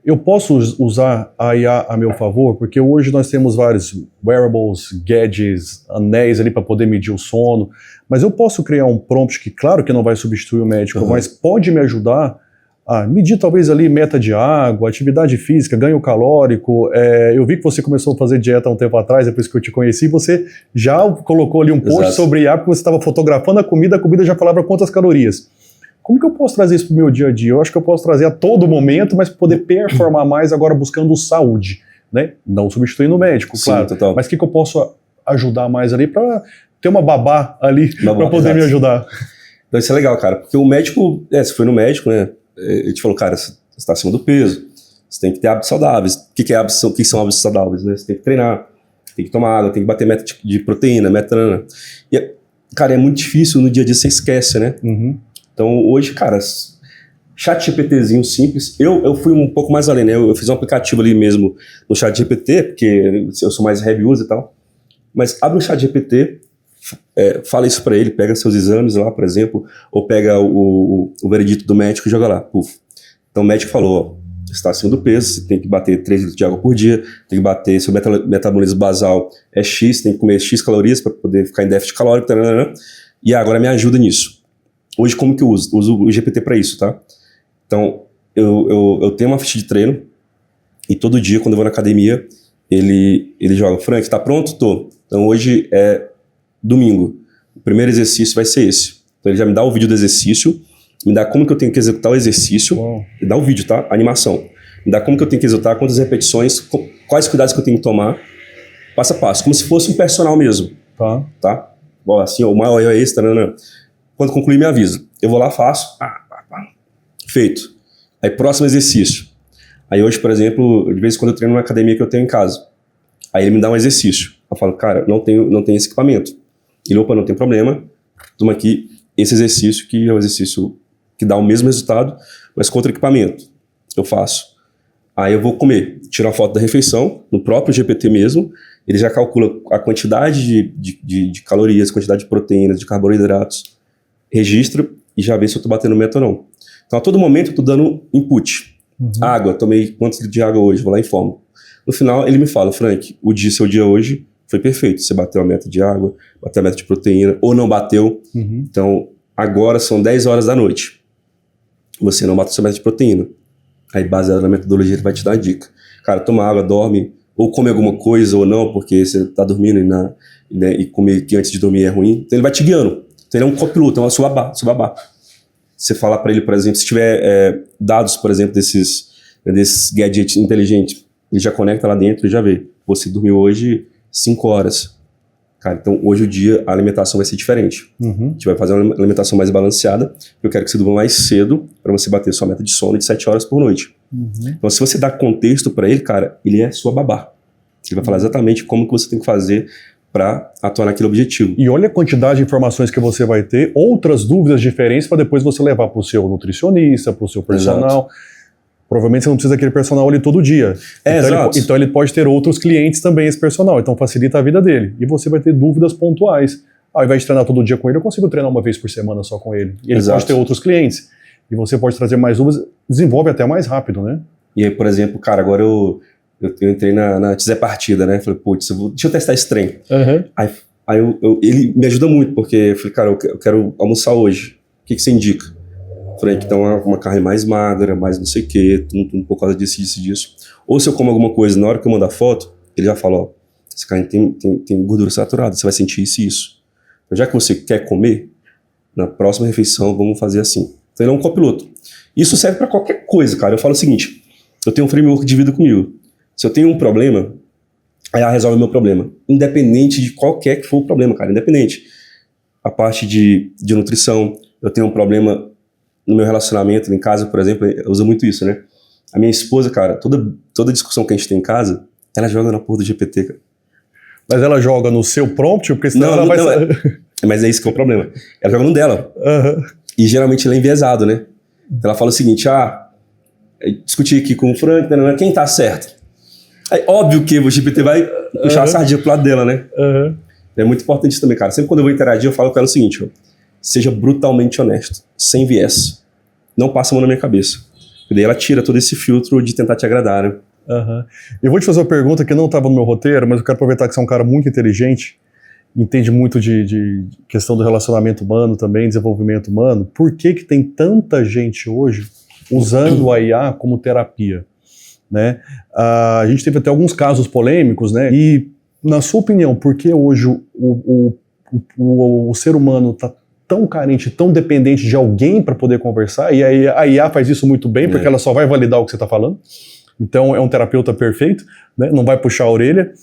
Eu posso usar a IA a meu favor? Porque hoje nós temos vários wearables, gadgets, anéis ali para poder medir o sono, mas eu posso criar um prompt que, claro que não vai substituir o médico, mas pode me ajudar medir talvez ali meta de água, atividade física, ganho calórico. Eu vi que você começou a fazer dieta há um tempo atrás, depois que eu te conheci, você já colocou ali um post Exato. sobre IA, porque você estava fotografando a comida já falava quantas calorias. Como que eu posso trazer isso para o meu dia a dia? Eu acho que eu posso trazer a todo momento, mas para poder performar mais agora buscando saúde, né? Não substituindo o médico, Sim, claro. total. Mas o que eu posso ajudar mais ali para ter uma babá ali para poder exato. me ajudar? Então isso é legal, cara, porque o médico, você foi no médico, né? Ele te falou, cara, você está acima do peso, você tem que ter hábitos saudáveis. O que são hábitos saudáveis? Né? Você tem que treinar, tem que tomar água, tem que bater meta de proteína, meta. E, cara, é muito difícil no dia a dia, você esquece, né? Uhum. Então hoje, cara, chat GPTzinho simples, eu fui um pouco mais além, né? Eu fiz um aplicativo ali mesmo no chat GPT, porque eu sou mais heavy user e tal, mas abre o chat GPT, fala isso pra ele, pega seus exames lá, por exemplo, ou pega o veredito do médico e joga lá. Puf. Então o médico falou, você está acima do peso, você tem que bater 3 litros de água por dia, tem que bater, seu metabolismo basal é X, tem que comer X calorias para poder ficar em déficit calórico, tarará, e agora me ajuda nisso. Hoje como que eu uso? Uso o GPT para isso, tá? Então eu tenho uma ficha de treino e todo dia quando eu vou na academia ele joga, Frank, tá pronto? Tô. Então hoje é domingo. O primeiro exercício vai ser esse. Então ele já me dá o vídeo do exercício, me dá como que eu tenho que executar o exercício, me dá o vídeo, tá? A animação. Me dá como que eu tenho que executar, quantas repetições, quais cuidados que eu tenho que tomar, passo a passo, como se fosse um personal mesmo. Tá? Bom, assim, o maior é esse, taranã. Quando concluir, me avisa. Eu vou lá, faço, feito. Aí próximo exercício. Aí hoje, por exemplo, de vez em quando eu treino numa academia que eu tenho em casa. Aí ele me dá um exercício. Eu falo, cara, não tenho esse equipamento. Ele, opa, não tem problema. Toma aqui esse exercício, que é um exercício que dá o mesmo resultado, mas com outro equipamento. Eu faço. Aí eu vou comer. Tiro a foto da refeição, no próprio GPT mesmo. Ele já calcula a quantidade de calorias, quantidade de proteínas, de carboidratos. Registra e já vê se eu tô batendo meta ou não. Então, a todo momento, eu tô dando input. Água, tomei quantos litros de água hoje? Vou lá e informo. No final, ele me fala, Frank, seu dia hoje foi perfeito. Você bateu a meta de água, bateu a meta de proteína, ou não bateu. Então, agora são 10 horas da noite. Você não bateu sua meta de proteína. Aí, baseado na metodologia, ele vai te dar a dica. Cara, toma água, dorme, ou come alguma coisa ou não, porque você tá dormindo e comer que antes de dormir é ruim. Então, ele vai te guiando. Então, ele é um copiloto, é um seu babá. Você fala para ele, por exemplo, se tiver dados, por exemplo, desses gadgets inteligentes, ele já conecta lá dentro e já vê. Você dormiu hoje 5 horas. Cara, então hoje o dia, a alimentação vai ser diferente. A gente vai fazer uma alimentação mais balanceada. Eu quero que você durma mais cedo para você bater sua meta de sono de 7 horas por noite. Então, se você dá contexto para ele, cara, ele é sua babá. Ele vai falar exatamente como que você tem que fazer para atuar naquele objetivo. E olha a quantidade de informações que você vai ter, outras dúvidas diferentes para depois você levar para o seu nutricionista, para o seu personal. Exato. Provavelmente você não precisa daquele personal ali todo dia. Então ele pode ter outros clientes também, esse personal. Então facilita a vida dele. E você vai ter dúvidas pontuais. Ao invés de treinar todo dia com ele, eu consigo treinar uma vez por semana só com ele. E ele pode ter outros clientes. E você pode trazer mais dúvidas, desenvolve até mais rápido, né? E aí, por exemplo, cara, agora eu entrei na Tizé Partida, né? Falei, putz, deixa eu testar esse trem. Aí ele me ajuda muito, porque eu falei, cara, eu quero almoçar hoje. O que você indica? Falei, então uma carne mais magra, mais não sei o quê, por causa disso. Ou se eu como alguma coisa, na hora que eu mandar foto, ele já fala, ó, esse carne tem gordura saturada, você vai sentir isso. Então, já que você quer comer, na próxima refeição vamos fazer assim. Então ele é um copiloto. Isso serve para qualquer coisa, cara. Eu falo o seguinte, eu tenho um framework de vida comigo. Se eu tenho um problema, aí ela resolve o meu problema. Independente de qualquer que for o problema, cara. Independente. A parte de nutrição, eu tenho um problema no meu relacionamento, em casa, por exemplo, eu uso muito isso, né? A minha esposa, cara, toda discussão que a gente tem em casa, ela joga na porra do GPT, cara. Mas ela joga no seu prompt? Porque senão ela vai... Mas é isso que é o problema. Ela joga no dela. E geralmente ele é enviesado, né? Então ela fala o seguinte, discuti aqui com o Frank, quem tá certo? Aí, óbvio que o GPT vai puxar a sardinha pro lado dela, né? É muito importante isso também, cara. Sempre quando eu vou interagir, eu falo com ela o seguinte, seja brutalmente honesto, sem viés. Não passa a mão na minha cabeça. E daí ela tira todo esse filtro de tentar te agradar, né? Eu vou te fazer uma pergunta que não estava no meu roteiro, mas eu quero aproveitar que você é um cara muito inteligente, entende muito de questão do relacionamento humano também, desenvolvimento humano. Por que tem tanta gente hoje usando a IA como terapia, né? A gente teve até alguns casos polêmicos, né? E, na sua opinião, por que hoje o ser humano está tão carente, tão dependente de alguém para poder conversar? E a IA faz isso muito bem, porque ela só vai validar o que você está falando. Então, é um terapeuta perfeito, né? Não vai puxar a orelha.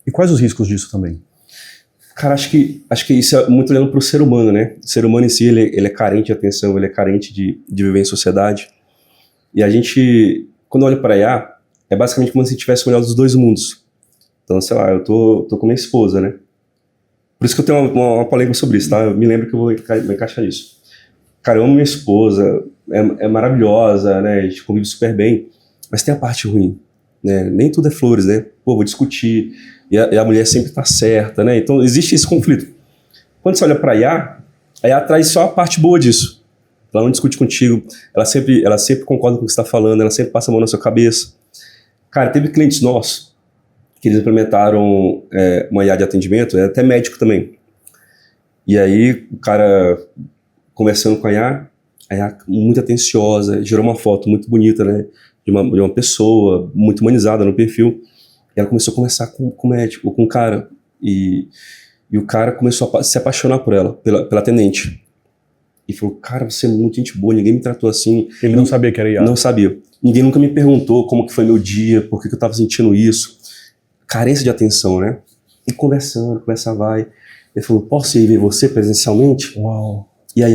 E quais os riscos disso também? Cara, acho que isso é muito olhando para o ser humano, né? O ser humano em si, ele é carente de atenção, ele é carente de viver em sociedade. E a gente, quando olha para a IA, é basicamente como se tivesse o melhor dos dois mundos. Então, sei lá, eu tô com minha esposa, né? Por isso que eu tenho uma polêmica sobre isso, tá? Eu me lembro que eu vou encaixar nisso. Cara, eu amo minha esposa, é maravilhosa, né? A gente convive super bem, mas tem a parte ruim, né? Nem tudo é flores, né? Pô, vou discutir, e a mulher sempre tá certa, né? Então existe esse conflito. Quando você olha pra a IA traz só a parte boa disso. Ela não discute contigo, ela sempre concorda com o que você tá falando, ela sempre passa a mão na sua cabeça. Cara, teve clientes nossos que eles implementaram uma IA de atendimento, até médico também. E aí, o cara conversando com a IA muito atenciosa, gerou uma foto muito bonita, né, de uma pessoa muito humanizada no perfil. E ela começou a conversar com o médico, com o cara, e o cara começou a se apaixonar por ela, pela atendente. E falou, cara, você é muito gente boa, ninguém me tratou assim. Ele não sabia que era IA. Não sabia. Ninguém nunca me perguntou como que foi meu dia, por que eu tava sentindo isso. Carência de atenção, né? E conversando, conversa vai. Ele falou, posso ir ver você presencialmente? Uau. E aí,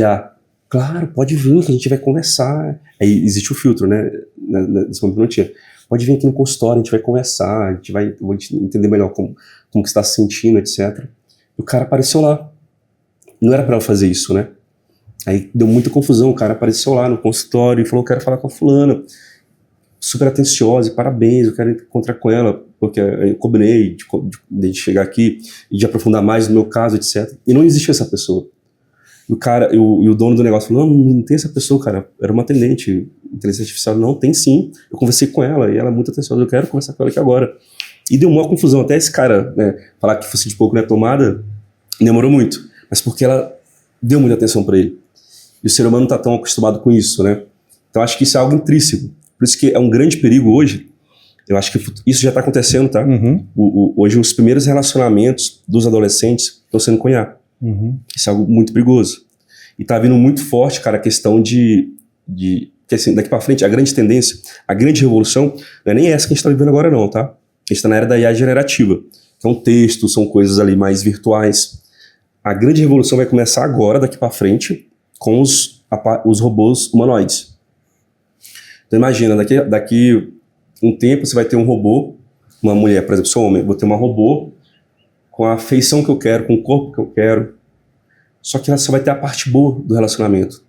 claro, pode vir que a gente vai conversar. Aí existe o filtro, né? Nesse momento não tinha. Pode vir aqui no consultório, a gente vai conversar, eu vou entender melhor como que você está se sentindo, etc. E o cara apareceu lá. Não era para ela fazer isso, né? Aí deu muita confusão, o cara apareceu lá no consultório e falou, quero falar com a fulana. Super atenciosa, e parabéns, eu quero encontrar com ela, porque eu combinei de chegar aqui e de aprofundar mais no meu caso, etc. E não existia essa pessoa. E o cara, e o dono do negócio falou, não tem essa pessoa, cara, era uma atendente, inteligência artificial. Não, tem sim, eu conversei com ela e ela é muito atenciosa, eu quero conversar com ela aqui agora. E deu uma confusão, até esse cara, né, falar que fosse de pouco na tomada, demorou muito, mas porque ela deu muita atenção para ele. E o ser humano não está tão acostumado com isso, né? Então acho que isso é algo intrínseco. Por isso que é um grande perigo hoje. Eu acho que isso já está acontecendo, tá? Uhum. Hoje os primeiros relacionamentos dos adolescentes estão sendo com IA. Uhum. Isso é algo muito perigoso. E tá vindo muito forte, cara, a questão que assim, daqui para frente, a grande tendência, a grande revolução, não é nem essa que a gente está vivendo agora não, tá? A gente está na era da IA generativa. São textos, são coisas ali mais virtuais. A grande revolução vai começar agora, daqui para frente, com os robôs humanoides. Então imagina, daqui um tempo você vai ter um robô, uma mulher, por exemplo, sou homem, vou ter uma robô com a feição que eu quero, com o corpo que eu quero, só que ela só vai ter a parte boa do relacionamento.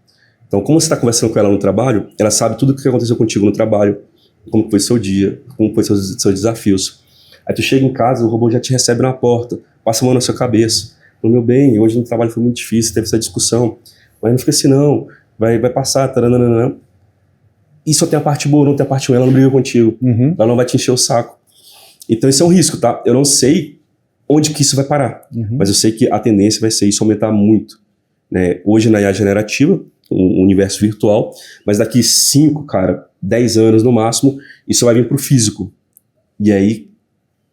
Então, como você está conversando com ela no trabalho, ela sabe tudo o que aconteceu contigo no trabalho, como foi seu dia, como foi seus desafios. Aí tu chega em casa, o robô já te recebe na porta, passa a mão na sua cabeça, fala, meu bem, hoje no trabalho foi muito difícil, teve essa discussão, mas não fica assim não, vai passar, taranana. E só tem a parte boa, não tem a parte ruim, ela não briga contigo. Uhum. Ela não vai te encher o saco. Então esse é um risco, tá? Eu não sei onde que isso vai parar, mas eu sei que a tendência vai ser isso aumentar muito, né? Hoje na IA generativa, um universo virtual, mas daqui 10 anos no máximo, isso vai vir pro físico. E aí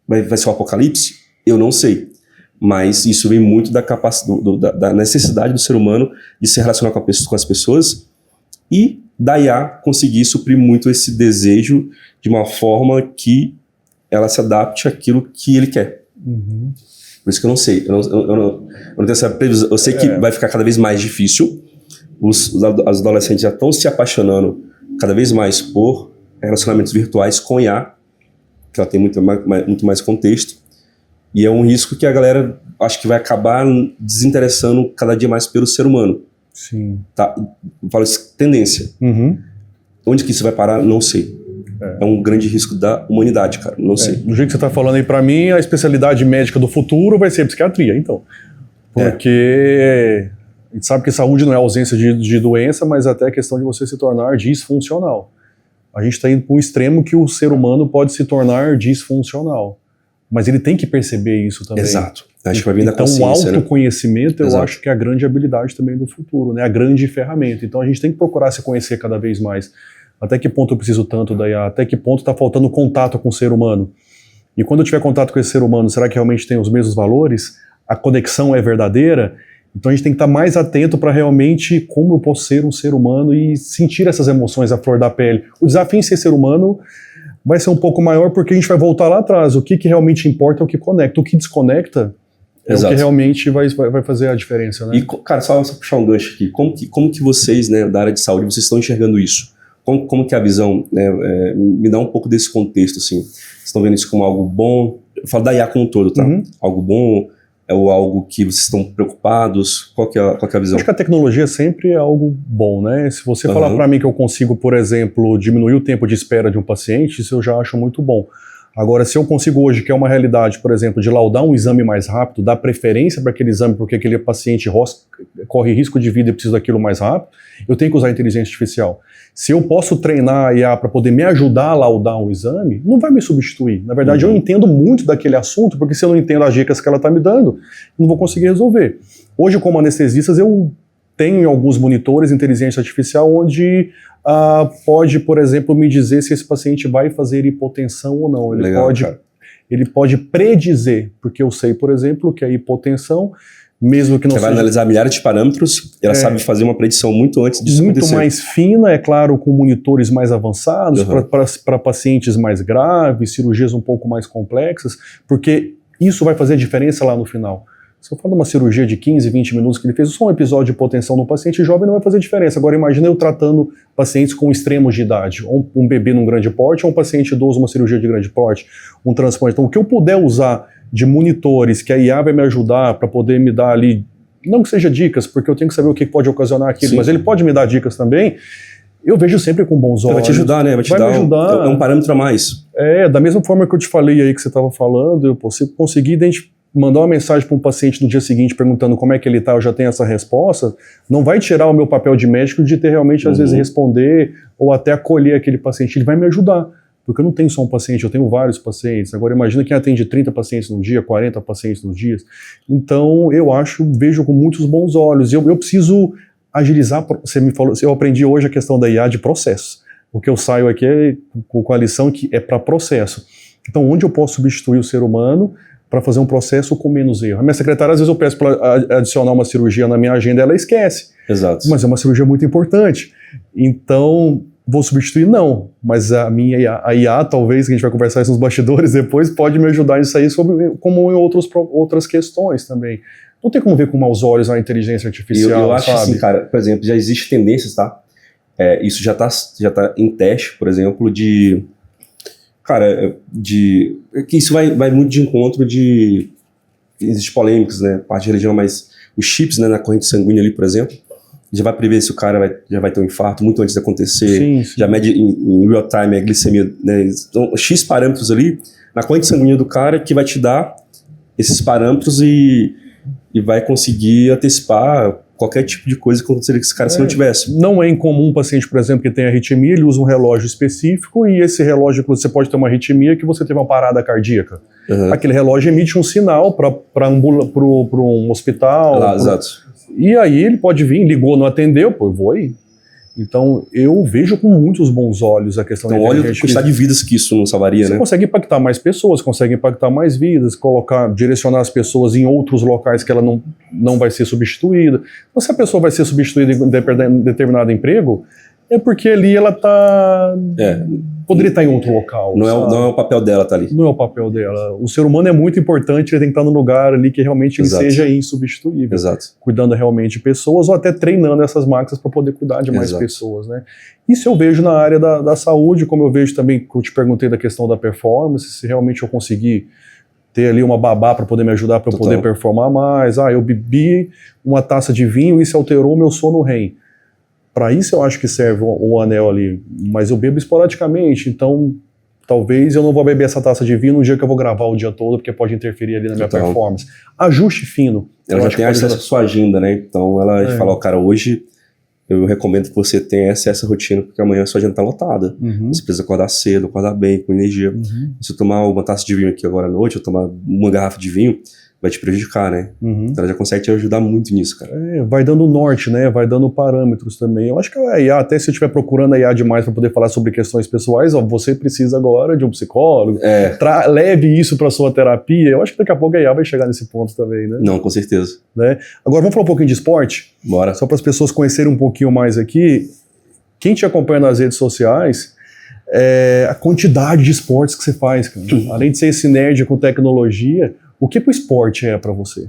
vai ser o apocalipse? Eu não sei. Mas isso vem muito da capacidade, da necessidade do ser humano de se relacionar com as pessoas e da IA conseguir suprir muito esse desejo de uma forma que ela se adapte àquilo que ele quer. Uhum. Por isso que eu não sei. Eu não tenho essa previsão. Eu sei que vai ficar cada vez mais difícil. Os adolescentes já estão se apaixonando cada vez mais por relacionamentos virtuais com IA, que ela tem muito mais contexto. E é um risco que a galera acho que vai acabar desinteressando cada dia mais pelo ser humano. Sim. Tá? Eu falo isso, tendência. Uhum. Onde que isso vai parar, não sei. É um grande risco da humanidade, cara, não sei. Do jeito que você está falando aí, para mim, a especialidade médica do futuro vai ser psiquiatria, então. Porque a gente sabe que saúde não é ausência de doença, mas até a questão de você se tornar disfuncional. A gente está indo para um extremo que o ser humano pode se tornar disfuncional. Mas ele tem que perceber isso também. Exato. Acho que vai vir da consciência, então, o autoconhecimento, né? Eu acho que é a grande habilidade também do futuro, né? A grande ferramenta. Então, a gente tem que procurar se conhecer cada vez mais. Até que ponto eu preciso tanto da IA? Até que ponto está faltando contato com o ser humano? E quando eu tiver contato com esse ser humano, será que realmente tem os mesmos valores? A conexão é verdadeira? Então a gente tem que estar mais atento para realmente como eu posso ser um ser humano e sentir essas emoções à flor da pele. O desafio em ser ser humano vai ser um pouco maior porque a gente vai voltar lá atrás. O que realmente importa é o que conecta. O que desconecta é o que realmente vai fazer a diferença, né? E, cara, só puxar um gancho aqui. Como que vocês, né, da área de saúde, vocês estão enxergando isso? Como que é a visão, né, me dá um pouco desse contexto, assim. Vocês estão vendo isso como algo bom? Eu falo da IA como um todo, tá? Algo bom? É algo que vocês estão preocupados? Qual que é a visão? Acho que a tecnologia sempre é algo bom, né? Se você falar para mim que eu consigo, por exemplo, diminuir o tempo de espera de um paciente, isso eu já acho muito bom. Agora, se eu consigo hoje, que é uma realidade, por exemplo, de laudar um exame mais rápido, dar preferência para aquele exame porque aquele paciente corre risco de vida e precisa daquilo mais rápido, eu tenho que usar a inteligência artificial. Se eu posso treinar a IA para poder me ajudar a laudar um exame, não vai me substituir. Na verdade, eu entendo muito daquele assunto, porque se eu não entendo as dicas que ela está me dando, eu não vou conseguir resolver. Hoje, como anestesistas, eu tenho em alguns monitores inteligência artificial onde pode, por exemplo, me dizer se esse paciente vai fazer hipotensão ou não. Ele pode predizer, porque eu sei, por exemplo, que a hipotensão, mesmo que não seja... Você vai analisar milhares de parâmetros, ela sabe fazer uma predição muito antes disso muito acontecer. Mais fina, é claro, com monitores mais avançados, para pacientes mais graves, cirurgias um pouco mais complexas, porque isso vai fazer diferença lá no final. Se eu falo de uma cirurgia de 15, 20 minutos que ele fez, só um episódio de hipotensão no paciente jovem não vai fazer diferença. Agora imagina eu tratando pacientes com extremos de idade, ou um bebê num grande porte, ou um paciente idoso, uma cirurgia de grande porte, um transplante. Então o que eu puder usar de monitores, que a IA vai me ajudar para poder me dar ali, não que seja dicas, porque eu tenho que saber o que pode ocasionar aquilo, mas ele pode me dar dicas também, eu vejo sempre com bons olhos. Vai te ajudar, né? Vai te dar é um parâmetro a mais. Da mesma forma que eu te falei aí que você estava falando, eu consegui mandar uma mensagem para um paciente no dia seguinte perguntando como é que ele está, eu já tenho essa resposta, não vai tirar o meu papel de médico de ter realmente, às vezes, responder ou até acolher aquele paciente. Ele vai me ajudar, porque eu não tenho só um paciente, eu tenho vários pacientes. Agora, imagina quem atende 30 pacientes no dia, 40 pacientes nos dias. Então, vejo com muitos bons olhos. Eu preciso agilizar, você me falou, eu aprendi hoje a questão da IA de processo. O que eu saio aqui com a lição que é para processo. Então, onde eu posso substituir o ser humano para fazer um processo com menos erro? A minha secretária, às vezes eu peço para adicionar uma cirurgia na minha agenda, ela esquece. Exato. Mas é uma cirurgia muito importante. Então, vou substituir? Não. Mas a IA, talvez, que a gente vai conversar isso nos bastidores depois, pode me ajudar nisso aí, como em outras questões também. Não tem como ver com maus olhos a inteligência artificial, eu acho assim, cara, por exemplo, já existem tendências, tá? Isso já tá em teste, por exemplo, que isso vai muito de encontro existem polêmicas, né, parte de religião, mas os chips, né, na corrente sanguínea ali, por exemplo, já vai prever se o cara já vai ter um infarto muito antes de acontecer, sim. Já mede em real time a glicemia, né, então, X parâmetros ali na corrente sanguínea do cara que vai te dar esses parâmetros e vai conseguir antecipar qualquer tipo de coisa que aconteceria com esse cara se não tivesse. Não é incomum um paciente, por exemplo, que tem arritmia, ele usa um relógio específico e esse relógio, você pode ter uma arritmia que você teve uma parada cardíaca. Aquele relógio emite um sinal para um hospital. Exato. E aí ele pode vir, ligou, não atendeu, eu vou aí. Então, eu vejo com muitos bons olhos a questão da inteligência. Olha a quantidade de vidas que isso não salvaria, né? Você consegue impactar mais pessoas, consegue impactar mais vidas, direcionar as pessoas em outros locais que ela não vai ser substituída. Então, se a pessoa vai ser substituída em determinado emprego, é porque ali ela poderia estar em outro local. Não é o papel dela estar ali. Não é o papel dela. O ser humano é muito importante, ele tem que estar no lugar ali que realmente ele seja insubstituível. Exato. Cuidando realmente de pessoas ou até treinando essas máquinas para poder cuidar de mais pessoas, né? Isso eu vejo na área da saúde, como eu vejo também, que eu te perguntei da questão da performance, se realmente eu conseguir ter ali uma babá para poder me ajudar para eu poder performar mais. Eu bebi uma taça de vinho e isso alterou o meu sono REM. Para isso eu acho que serve o anel ali, mas eu bebo esporadicamente, então talvez eu não vou beber essa taça de vinho no dia que eu vou gravar o dia todo, porque pode interferir ali na minha performance. Ajuste fino. Ela já tem acesso à sua agenda, né? Então ela fala, cara, hoje eu recomendo que você tenha essa rotina, porque amanhã a sua agenda tá lotada. Você precisa acordar cedo, acordar bem, com energia. Se eu tomar uma taça de vinho aqui agora à noite, eu tomar uma garrafa de vinho, vai te prejudicar, né? Então ela já consegue te ajudar muito nisso, cara. Vai dando norte, né? Vai dando parâmetros também. Eu acho que a IA, até se você estiver procurando a IA demais para poder falar sobre questões pessoais, ó, você precisa agora de um psicólogo, leve isso para sua terapia. Eu acho que daqui a pouco a IA vai chegar nesse ponto também, né? Não, com certeza. Né? Agora vamos falar um pouquinho de esporte? Bora. Só para as pessoas conhecerem um pouquinho mais aqui. Quem te acompanha nas redes sociais, a quantidade de esportes que você faz, cara. Além de ser esse nerd com tecnologia, o que o esporte é para você?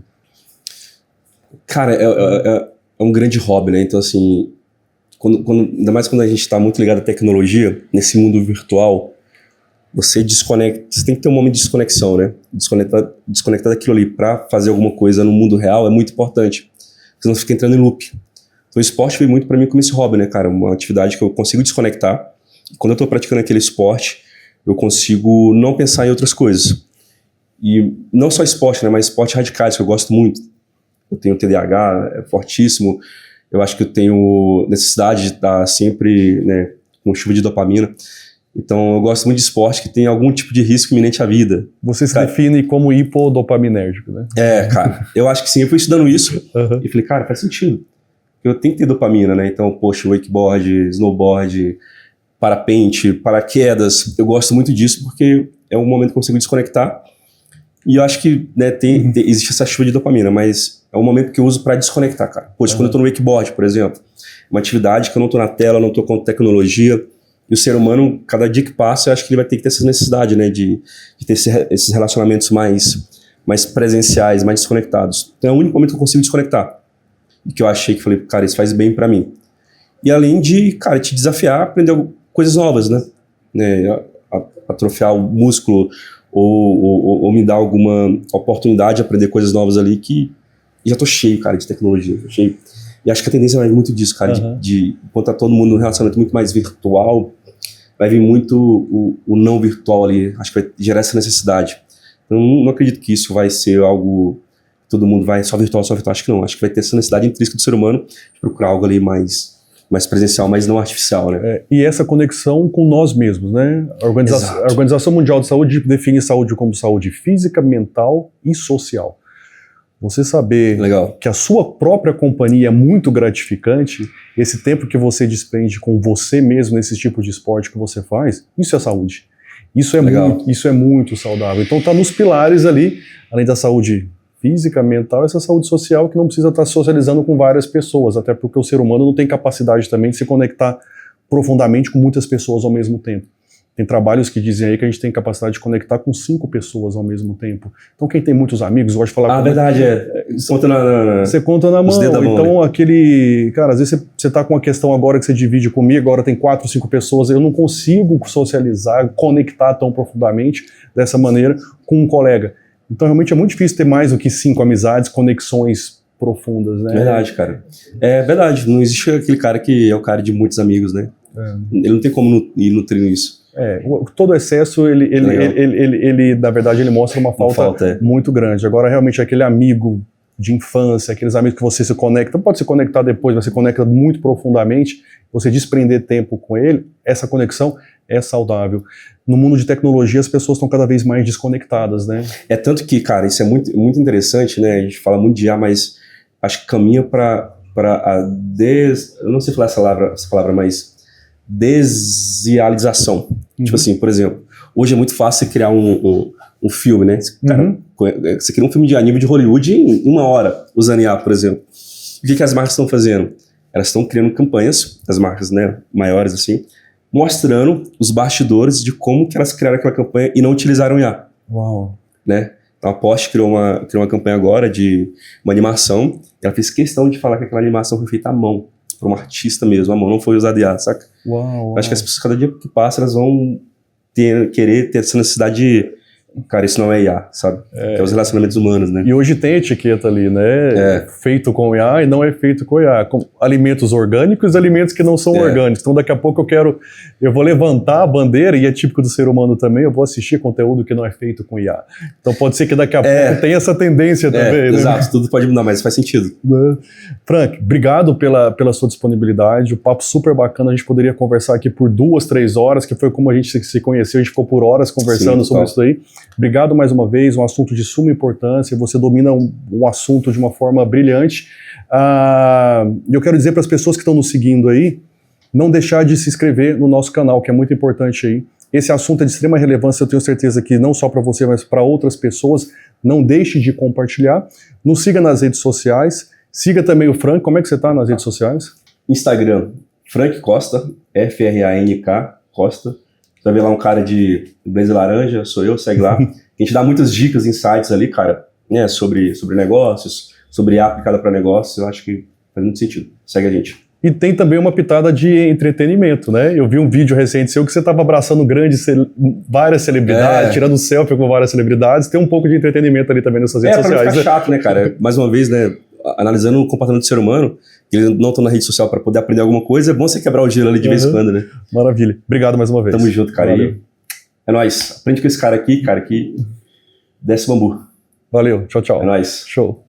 Cara, é um grande hobby, né? Então, assim, ainda mais quando a gente está muito ligado à tecnologia, nesse mundo virtual, você desconecta, você tem que ter um momento de desconexão, né? Desconectar daquilo ali para fazer alguma coisa no mundo real é muito importante, porque senão você fica entrando em loop. Então, o esporte veio muito para mim como esse hobby, né, cara? Uma atividade que eu consigo desconectar. Quando eu tô praticando aquele esporte, eu consigo não pensar em outras coisas. E não só esporte, né, mas esportes radicais, que eu gosto muito. Eu tenho TDAH, é fortíssimo. Eu acho que eu tenho necessidade de estar sempre, né, com chuva de dopamina. Então, eu gosto muito de esporte que tem algum tipo de risco iminente à vida. Você se define como hipodopaminérgico, né? Cara, eu acho que sim. Eu fui estudando isso e falei, cara, faz sentido. Eu tenho que ter dopamina, né? Então, poxa, wakeboard, snowboard, parapente, paraquedas, eu gosto muito disso porque é um momento que eu consigo desconectar. E eu acho que, né, existe essa chuva de dopamina, mas é um momento que eu uso para desconectar, cara. Poxa, quando eu tô no wakeboard, por exemplo, uma atividade que eu não tô na tela, não tô com tecnologia, e o ser humano, cada dia que passa, eu acho que ele vai ter que ter essa necessidade, né, de ter esses relacionamentos mais presenciais, mais desconectados. Então é o único momento que eu consigo desconectar. E que eu achei que falei, cara, isso faz bem para mim. E além de, cara, te desafiar a aprender coisas novas, né? Atrofiar o músculo, ou me dar alguma oportunidade de aprender coisas novas ali que já tô cheio, cara, de tecnologia, cheio. E acho que a tendência vai muito disso, cara, de enquanto tá todo mundo num relacionamento muito mais virtual, vai vir muito o não virtual ali, acho que vai gerar essa necessidade. Eu não acredito que isso vai ser algo, todo mundo vai só virtual, acho que não, acho que vai ter essa necessidade intrínseca do ser humano de procurar algo ali mais presencial, mas não artificial, né? E essa conexão com nós mesmos, né? A Organização Mundial de Saúde define saúde como saúde física, mental e social. Você saber que a sua própria companhia é muito gratificante, esse tempo que você despende com você mesmo nesse tipo de esporte que você faz, isso é saúde. Isso é muito saudável. Então tá nos pilares ali, além da saúde física, mental, essa saúde social que não precisa estar socializando com várias pessoas, até porque o ser humano não tem capacidade também de se conectar profundamente com muitas pessoas ao mesmo tempo. Tem trabalhos que dizem aí que a gente tem capacidade de conectar com 5 pessoas ao mesmo tempo. Então quem tem muitos amigos gosta de falar... verdade, Você conta na mão. Então aquele... Cara, às vezes você tá com uma questão agora que você divide comigo, agora tem 4, 5 pessoas, eu não consigo socializar, conectar tão profundamente dessa maneira com um colega. Então, realmente é muito difícil ter mais do que 5 amizades, conexões profundas, né? Verdade, cara. É verdade. Não existe aquele cara que é o cara de muitos amigos, né? Ele não tem como ir nutrindo isso. Todo excesso, ele na verdade, ele mostra uma falta muito grande. Agora, realmente, aquele amigo de infância, aqueles amigos que você se conecta, pode se conectar depois, mas se conecta muito profundamente, você desprender tempo com ele, essa conexão é saudável. No mundo de tecnologia, as pessoas estão cada vez mais desconectadas, né? É tanto que, cara, isso é muito, muito interessante, né? A gente fala muito de IA, mas acho que caminha para eu não sei falar essa palavra, mas desialização. Tipo assim, por exemplo, hoje é muito fácil criar um filme, né? Cara, você cria um filme de nível de Hollywood em 1 hora, usando IA, por exemplo. O que as marcas estão fazendo? Elas estão criando campanhas, as marcas, né, maiores assim, mostrando os bastidores de como que elas criaram aquela campanha e não utilizaram IA. Uau. Né? Então a Porsche criou uma campanha agora de uma animação, e ela fez questão de falar que aquela animação foi feita à mão, por um artista mesmo, à mão, não foi usada IA, saca? Uau. Acho que as pessoas, cada dia que passa, elas vão querer ter essa necessidade de... Cara, isso não é IA, sabe? É os relacionamentos humanos, né? E hoje tem etiqueta ali, né? Feito com IA e não é feito com IA. Com alimentos orgânicos e alimentos que não são orgânicos. Então, daqui a pouco eu vou levantar a bandeira, e é típico do ser humano também, eu vou assistir conteúdo que não é feito com IA. Então, pode ser que daqui a pouco tenha essa tendência também, né? Exato, tudo pode mudar, mas faz sentido. Frank, obrigado pela sua disponibilidade. O papo super bacana, a gente poderia conversar aqui por 2, 3 horas, que foi como a gente se conheceu, a gente ficou por horas conversando sobre isso aí. Obrigado mais uma vez, um assunto de suma importância, você domina um assunto de uma forma brilhante. Eu quero dizer para as pessoas que estão nos seguindo aí, não deixar de se inscrever no nosso canal, que é muito importante aí. Esse assunto é de extrema relevância, eu tenho certeza que não só para você, mas para outras pessoas. Não deixe de compartilhar. Nos siga nas redes sociais. Siga também o Frank. Como é que você está nas redes sociais? Instagram, Frank Costa, F-R-A-N-K, Costa. Você vai ver lá um cara de blazer laranja, sou eu, segue lá. A gente dá muitas dicas, insights ali, cara, né, sobre negócios, sobre aplicada para negócios. Eu acho que faz muito sentido. Segue a gente. E tem também uma pitada de entretenimento, né? Eu vi um vídeo recente seu que você estava abraçando várias celebridades, tirando selfie com várias celebridades. Tem um pouco de entretenimento ali também nessas redes sociais. Pra não ficar chato, né, cara? Mais uma vez, né, analisando o comportamento do ser humano, eles não estão na rede social para poder aprender alguma coisa, é bom você quebrar o gelo ali de vez em quando, né? Maravilha. Obrigado mais uma vez. Tamo junto, cara. Valeu. É nóis. Aprende com esse cara aqui, que desce bambu. Valeu. Tchau, tchau. É nóis. Show.